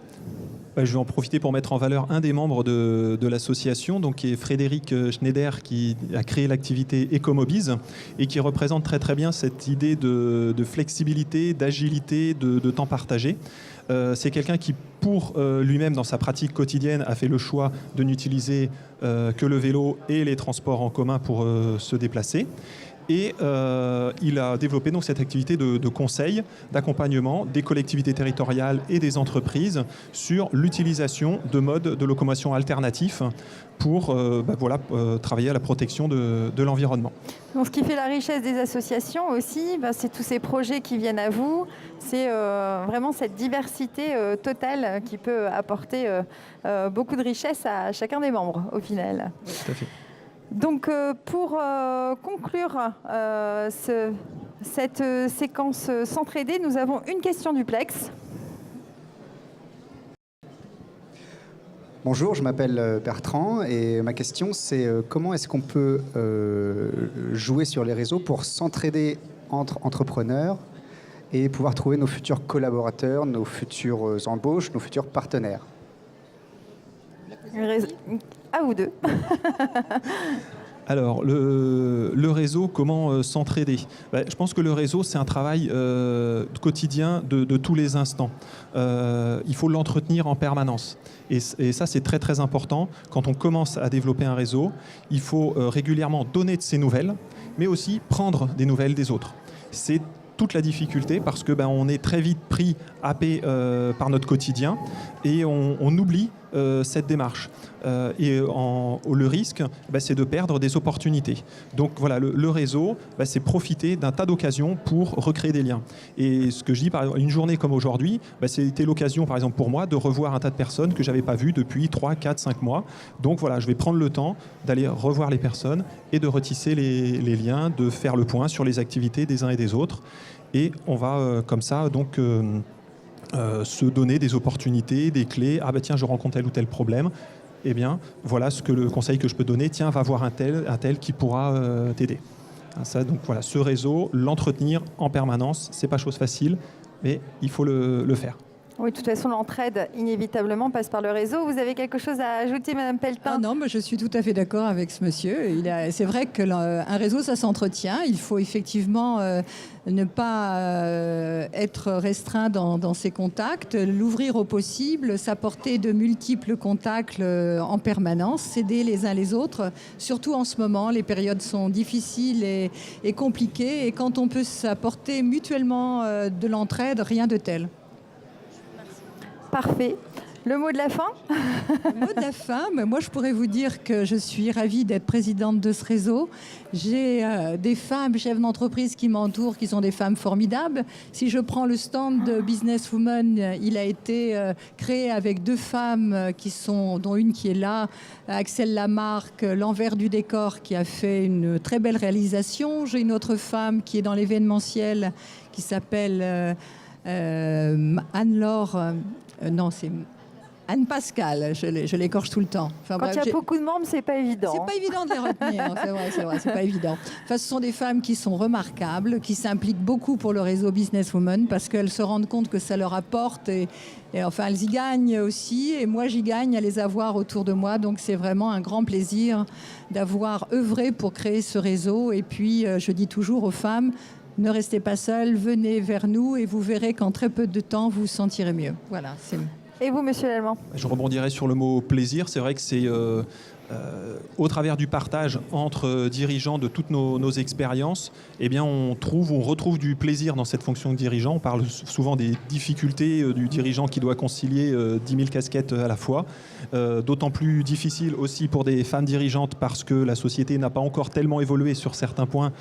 Je vais en profiter pour mettre en valeur un des membres de l'association, donc qui est Frédéric Schneider, qui a créé l'activité Ecomobiz et qui représente très très bien cette idée de flexibilité, d'agilité, de temps partagé. C'est quelqu'un qui, pour lui-même, dans sa pratique quotidienne, a fait le choix de n'utiliser que le vélo et les transports en commun pour se déplacer. Et il a développé donc cette activité de conseil, d'accompagnement des collectivités territoriales et des entreprises sur l'utilisation de modes de locomotion alternatifs pour travailler à la protection de l'environnement. Donc, ce qui fait la richesse des associations aussi, c'est tous ces projets qui viennent à vous. C'est vraiment cette diversité totale qui peut apporter beaucoup de richesse à chacun des membres au final. Oui, tout à fait. Donc, pour conclure cette séquence s'entraider, nous avons une question du Plex. Bonjour, je m'appelle Bertrand et ma question c'est comment est-ce qu'on peut jouer sur les réseaux pour s'entraider entre entrepreneurs et pouvoir trouver nos futurs collaborateurs, nos futures embauches, nos futurs partenaires. À vous deux. Alors, le réseau, comment s'entraider ? Je pense que le réseau, c'est un travail quotidien de tous les instants. Il faut l'entretenir en permanence. Et ça, c'est très, très important. Quand on commence à développer un réseau, il faut régulièrement donner de ses nouvelles, mais aussi prendre des nouvelles des autres. C'est toute la difficulté parce que on est très vite pris, happé par notre quotidien et on oublie cette démarche. Le risque, c'est de perdre des opportunités. Donc voilà, le réseau, c'est profiter d'un tas d'occasions pour recréer des liens. Et ce que je dis, par exemple, une journée comme aujourd'hui, c'était l'occasion, par exemple, pour moi, de revoir un tas de personnes que je n'avais pas vues depuis 3, 4, 5 mois. Donc voilà, je vais prendre le temps d'aller revoir les personnes et de retisser les liens, de faire le point sur les activités des uns et des autres. Et on va comme ça, donc... se donner des opportunités, des clés. Ah tiens, je rencontre tel ou tel problème. Eh bien, voilà le conseil que je peux donner. Tiens, va voir un tel qui pourra t'aider. Ça, donc voilà, ce réseau, l'entretenir en permanence, c'est pas chose facile, mais il faut le faire. Oui, de toute façon, l'entraide, inévitablement, passe par le réseau. Vous avez quelque chose à ajouter, Madame Pelletin ? Non, mais je suis tout à fait d'accord avec ce monsieur. C'est vrai qu'un réseau, ça s'entretient. Il faut effectivement ne pas être restreint dans ses contacts, l'ouvrir au possible, s'apporter de multiples contacts en permanence, s'aider les uns les autres. Surtout en ce moment, les périodes sont difficiles et compliquées. Et quand on peut s'apporter mutuellement de l'entraide, rien de tel. Parfait. Le mot de la fin ? Le mot de la fin, mais moi je pourrais vous dire que je suis ravie d'être présidente de ce réseau. J'ai des femmes chefs d'entreprise qui m'entourent, qui sont des femmes formidables. Si je prends le stand de Businesswoman, il a été créé avec 2 femmes dont une qui est là, Axel Lamarck, l'envers du décor, qui a fait une très belle réalisation. J'ai une autre femme qui est dans l'événementiel, qui s'appelle Anne-Laure... non, c'est Anne Pascal, je l'écorche tout le temps. Enfin, quand il y a beaucoup de membres, c'est pas évident. C'est pas évident de les retenir, c'est vrai, c'est pas évident. Enfin, ce sont des femmes qui sont remarquables, qui s'impliquent beaucoup pour le réseau Businesswoman parce qu'elles se rendent compte que ça leur apporte et enfin, elles y gagnent aussi. Et moi, j'y gagne à les avoir autour de moi. Donc, c'est vraiment un grand plaisir d'avoir œuvré pour créer ce réseau. Et puis, je dis toujours aux femmes, ne restez pas seules, venez vers nous et vous verrez qu'en très peu de temps, vous vous sentirez mieux. Voilà. Et vous, Monsieur Lallemand ? Je rebondirai sur le mot plaisir. C'est vrai que c'est au travers du partage entre dirigeants de toutes nos expériences, eh bien, on retrouve du plaisir dans cette fonction de dirigeant. On parle souvent des difficultés du dirigeant qui doit concilier 10 000 casquettes à la fois. D'autant plus difficile aussi pour des femmes dirigeantes parce que la société n'a pas encore tellement évolué sur certains points.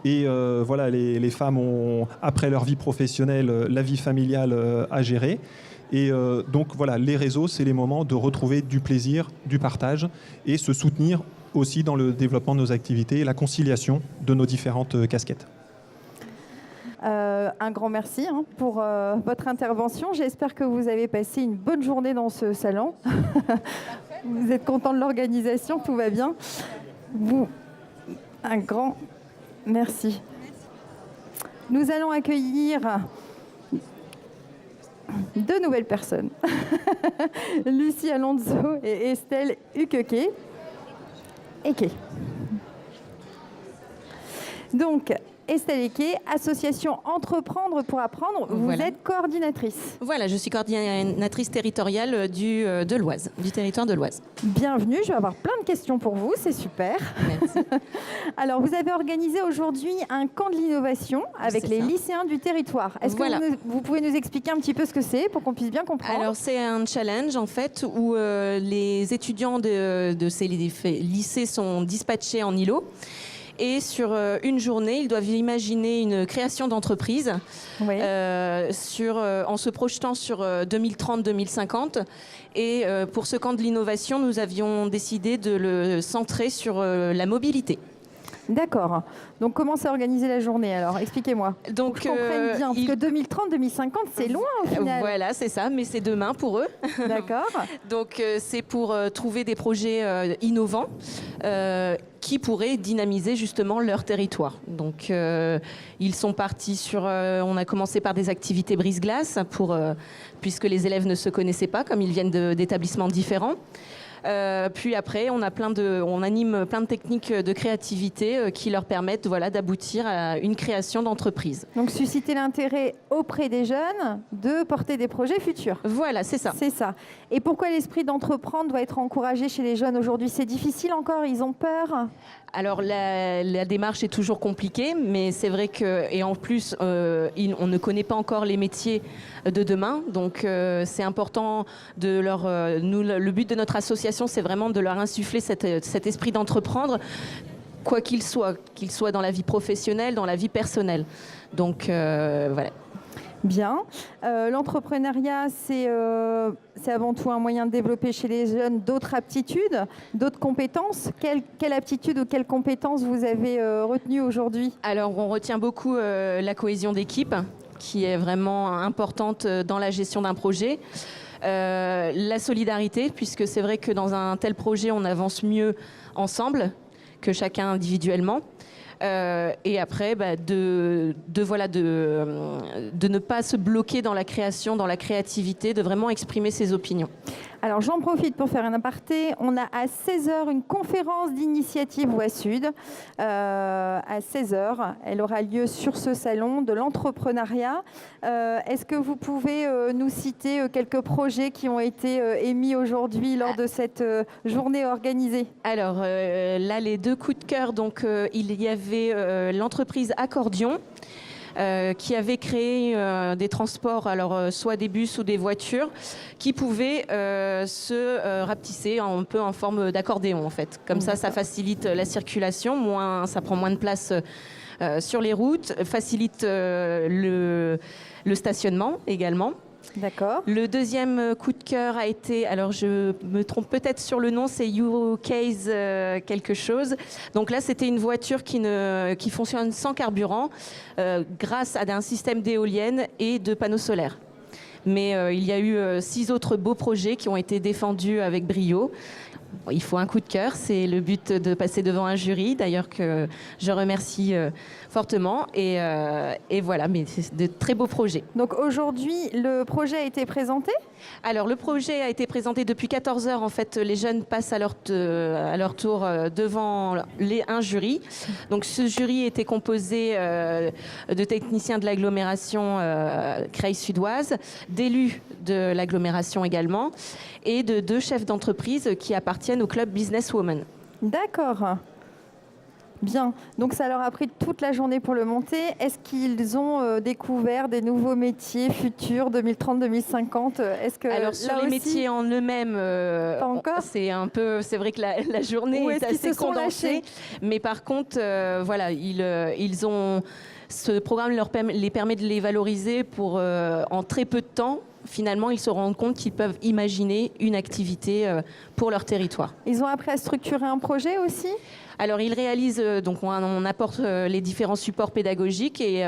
Et voilà, les femmes ont, après leur vie professionnelle, la vie familiale à gérer. Et donc voilà, les réseaux, c'est les moments de retrouver du plaisir, du partage et se soutenir aussi dans le développement de nos activités et la conciliation de nos différentes casquettes. Un grand merci pour votre intervention. J'espère que vous avez passé une bonne journée dans ce salon. Vous êtes content de l'organisation, tout va bien. Un grand merci. Nous allons accueillir 2 nouvelles personnes. Lucie Alonso et Estelle Ukeke. Donc, Estelle Eke, association Entreprendre pour apprendre, vous êtes coordinatrice. Voilà, je suis coordinatrice territoriale de l'Oise, du territoire de l'Oise. Bienvenue, je vais avoir plein de questions pour vous, c'est super. Merci. Alors, vous avez organisé aujourd'hui un camp de l'innovation avec les lycéens du territoire. Est-ce que vous pouvez nous expliquer un petit peu ce que c'est pour qu'on puisse bien comprendre ? Alors, c'est un challenge en fait où les étudiants de ces lycées sont dispatchés en îlot. Et sur une journée, ils doivent imaginer une création d'entreprise en se projetant sur 2030-2050. Et pour ce camp de l'innovation, nous avions décidé de le centrer sur la mobilité. D'accord. Donc, comment s'est organisée la journée alors ? Expliquez-moi. Donc, pour que je comprenne bien, parce que 2030-2050, c'est loin au final. Voilà, c'est ça, mais c'est demain pour eux. D'accord. Donc, c'est pour trouver des projets innovants, qui pourraient dynamiser justement leur territoire. Donc ils sont partis sur... on a commencé par des activités brise-glace, puisque les élèves ne se connaissaient pas, comme ils viennent d'établissements différents. Puis après, on anime plein de techniques de créativité qui leur permettent d'aboutir à une création d'entreprise. Donc susciter l'intérêt auprès des jeunes de porter des projets futurs. Voilà, c'est ça. C'est ça. Et pourquoi l'esprit d'entreprendre doit être encouragé chez les jeunes aujourd'hui? C'est difficile encore, ils ont peur? Alors la démarche est toujours compliquée, mais c'est vrai que, et en plus, on ne connaît pas encore les métiers de demain, donc c'est important de leur... le but de notre association, c'est vraiment de leur insuffler cet esprit d'entreprendre, quoi qu'il soit dans la vie professionnelle, dans la vie personnelle. Donc voilà. Bien. L'entrepreneuriat, c'est avant tout un moyen de développer chez les jeunes d'autres aptitudes, d'autres compétences. Quelle aptitude ou quelle compétence vous avez retenue aujourd'hui? Alors, on retient beaucoup la cohésion d'équipe, qui est vraiment importante dans la gestion d'un projet. La solidarité, puisque c'est vrai que dans un tel projet, on avance mieux ensemble que chacun individuellement. Et après, de ne pas se bloquer dans la création, dans la créativité, de vraiment exprimer ses opinions. Alors j'en profite pour faire un aparté. On a à 16h une conférence d'initiative Voix Sud. À 16h, elle aura lieu sur ce salon de l'entrepreneuriat. Est-ce que vous pouvez nous citer quelques projets qui ont été émis aujourd'hui lors de cette journée organisée? Alors là, les 2 coups de cœur, donc il y avait l'entreprise Accordion, qui avait créé des transports, alors soit des bus ou des voitures, qui pouvaient se rapetisser un peu en forme d'accordéon en fait. Comme ça facilite la circulation, ça prend moins de place sur les routes, facilite le stationnement également. D'accord. Le deuxième coup de cœur a été, alors je me trompe peut-être sur le nom, c'est U-Case quelque chose. Donc là, c'était une voiture qui fonctionne sans carburant grâce à un système d'éoliennes et de panneaux solaires. Mais il y a eu 6 autres beaux projets qui ont été défendus avec brio. Il faut un coup de cœur, c'est le but de passer devant un jury, d'ailleurs que je remercie fortement. Et voilà, mais c'est de très beaux projets. Donc aujourd'hui, le projet a été présenté? Alors le projet a été présenté depuis 14h. En fait, les jeunes passent à leur tour devant un jury. Donc ce jury était composé de techniciens de l'agglomération Creil-Sudoise, d'élus de l'agglomération également, et de 2 chefs d'entreprise qui appartiennent au club Business Women. D'accord. Bien. Donc ça leur a pris toute la journée pour le monter. Est-ce qu'ils ont découvert des nouveaux métiers futurs 2030-2050? Alors sur les métiers en eux-mêmes, c'est vrai que la journée est assez condensée. Mais par contre, ils ont ce programme les permet de les valoriser pour en très peu de temps. Finalement, ils se rendent compte qu'ils peuvent imaginer une activité pour leur territoire. Ils ont appris à structurer un projet aussi? Alors, ils réalisent, donc on apporte les différents supports pédagogiques et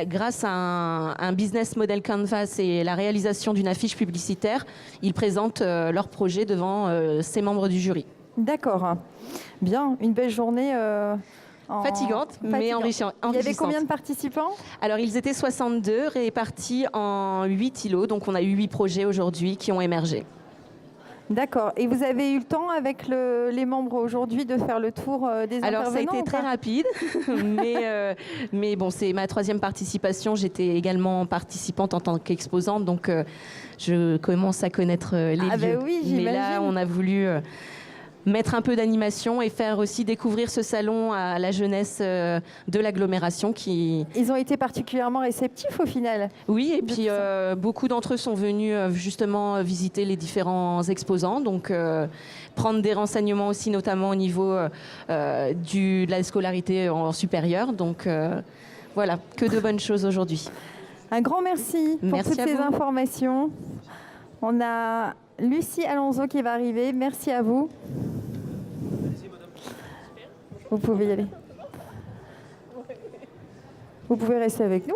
grâce à un business model canvas et la réalisation d'une affiche publicitaire, ils présentent leur projet devant ces membres du jury. D'accord. Bien, une belle journée. Fatigante, mais enrichissante. Il y avait combien de participants? Alors, ils étaient 62, répartis en 8 îlots. Donc, on a eu 8 projets aujourd'hui qui ont émergé. D'accord. Et vous avez eu le temps avec les membres aujourd'hui de faire le tour des intervenants? Alors, ça a été très rapide, mais bon, c'est ma 3e participation. J'étais également participante en tant qu'exposante, donc je commence à connaître les lieux. Ben oui, mais là, on a voulu... mettre un peu d'animation et faire aussi découvrir ce salon à la jeunesse de l'agglomération qui... Ils ont été particulièrement réceptifs au final. Oui, et puis beaucoup d'entre eux sont venus justement visiter les différents exposants, donc prendre des renseignements aussi, notamment au niveau de la scolarité en supérieur. Donc voilà, que de bonnes choses aujourd'hui. Un grand merci pour toutes ces informations. On a Lucie Alonso qui va arriver. Merci à vous. Vous pouvez y aller. Vous pouvez rester avec nous.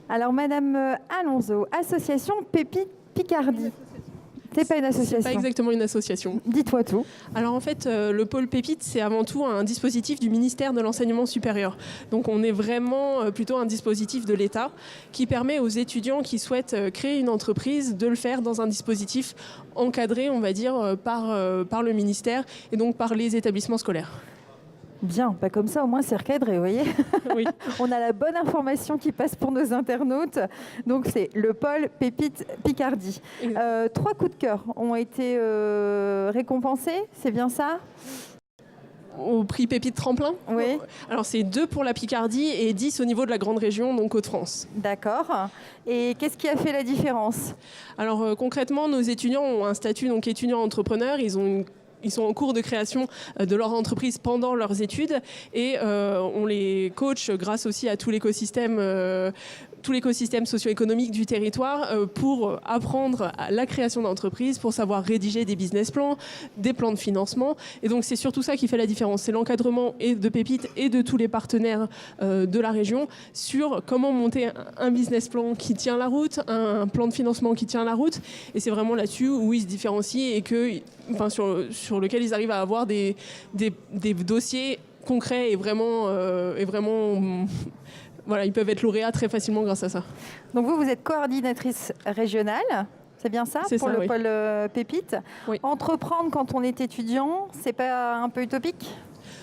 Alors, Madame Alonso, association Pépite Picardie. C'est pas une association. C'est pas exactement une association. Dites-moi tout. Alors en fait, le pôle Pépite, c'est avant tout un dispositif du ministère de l'Enseignement supérieur. Donc on est vraiment plutôt un dispositif de l'État qui permet aux étudiants qui souhaitent créer une entreprise de le faire dans un dispositif encadré, on va dire, par le ministère et donc par les établissements scolaires. Bien, pas comme ça, au moins c'est recadré, vous voyez. Oui. On a la bonne information qui passe pour nos internautes. Donc c'est le pôle Pépite Picardie. 3 coups de cœur ont été récompensés, c'est bien ça? Au prix Pépite Tremplin? Oui. Alors c'est 2 pour la Picardie et 10 au niveau de la grande région, donc Hauts-de-France. D'accord. Et qu'est-ce qui a fait la différence? Alors concrètement, nos étudiants ont un statut donc étudiant entrepreneur. Ils sont en cours de création de leur entreprise pendant leurs études et on les coach grâce aussi à tout l'écosystème socio-économique du territoire pour apprendre à la création d'entreprises, pour savoir rédiger des business plans, des plans de financement. Et donc c'est surtout ça qui fait la différence. C'est l'encadrement et de Pépite et de tous les partenaires de la région sur comment monter un business plan qui tient la route, un plan de financement qui tient la route. Et c'est vraiment là-dessus où ils se différencient et sur lequel ils arrivent à avoir des dossiers concrets et vraiment voilà, ils peuvent être lauréats très facilement grâce à ça. Donc vous êtes coordinatrice régionale, c'est bien ça, c'est pour ça, le oui. pôle Pépite. Oui. Entreprendre quand on est étudiant, c'est pas un peu utopique?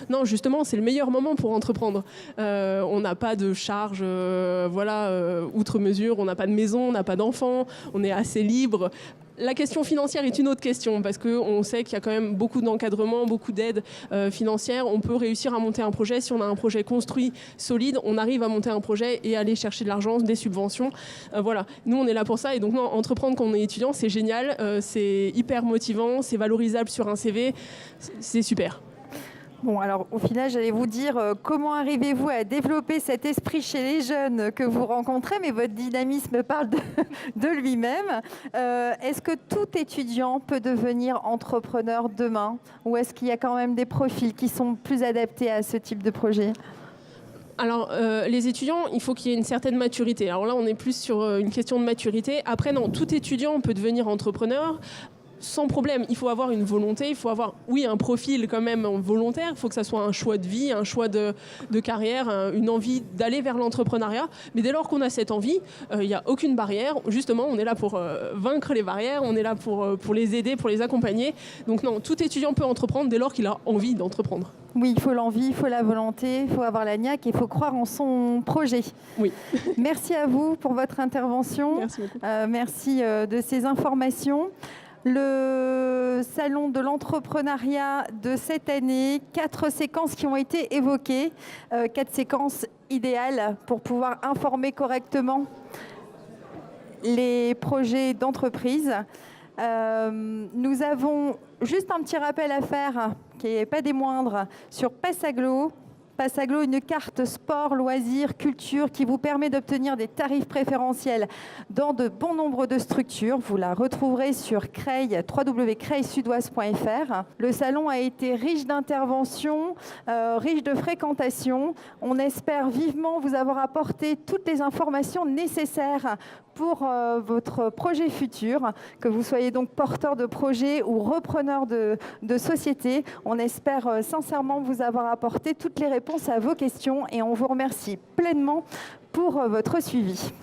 Non, justement, c'est le meilleur moment pour entreprendre. On n'a pas de charges outre mesure, on n'a pas de maison, on n'a pas d'enfants, on est assez libre. La question financière est une autre question parce qu'on sait qu'il y a quand même beaucoup d'encadrement, beaucoup d'aides financières. On peut réussir à monter un projet. Si on a un projet construit, solide, on arrive à monter un projet et aller chercher de l'argent, des subventions. Voilà, nous on est là pour ça. Et donc non, entreprendre quand on est étudiant, c'est génial, c'est hyper motivant, c'est valorisable sur un CV, c'est super. Bon, alors au final, j'allais vous dire comment arrivez-vous à développer cet esprit chez les jeunes que vous rencontrez, mais votre dynamisme parle de lui-même. Est-ce que tout étudiant peut devenir entrepreneur demain, ou est-ce qu'il y a quand même des profils qui sont plus adaptés à ce type de projet ? Alors, les étudiants, il faut qu'il y ait une certaine maturité. Alors là, on est plus sur une question de maturité. Après, non, tout étudiant peut devenir entrepreneur. Sans problème, il faut avoir une volonté, il faut avoir, oui, un profil quand même volontaire, il faut que ça soit un choix de vie, un choix de carrière, une envie d'aller vers l'entrepreneuriat. Mais dès lors qu'on a cette envie, il n'y a aucune barrière. Justement, on est là pour vaincre les barrières, on est là pour les aider, pour les accompagner. Donc non, tout étudiant peut entreprendre dès lors qu'il a envie d'entreprendre. Oui, il faut l'envie, il faut la volonté, il faut avoir la niaque et il faut croire en son projet. Oui. Merci à vous pour votre intervention. Merci beaucoup. Merci de ces informations. Le salon de l'entrepreneuriat de cette année, 4 séquences qui ont été évoquées, 4 séquences idéales pour pouvoir informer correctement les projets d'entreprise. Nous avons juste un petit rappel à faire, qui n'est pas des moindres, sur Passaglo. Passaglo, une carte sport, loisirs, culture qui vous permet d'obtenir des tarifs préférentiels dans de bon nombre de structures. Vous la retrouverez sur Creil, www.creilsudoise.fr. Le salon a été riche d'interventions, riche de fréquentations. On espère vivement vous avoir apporté toutes les informations nécessaires pour votre projet futur, que vous soyez donc porteur de projet ou repreneur de société. On espère sincèrement vous avoir apporté toutes les réponses à vos questions et on vous remercie pleinement pour votre suivi.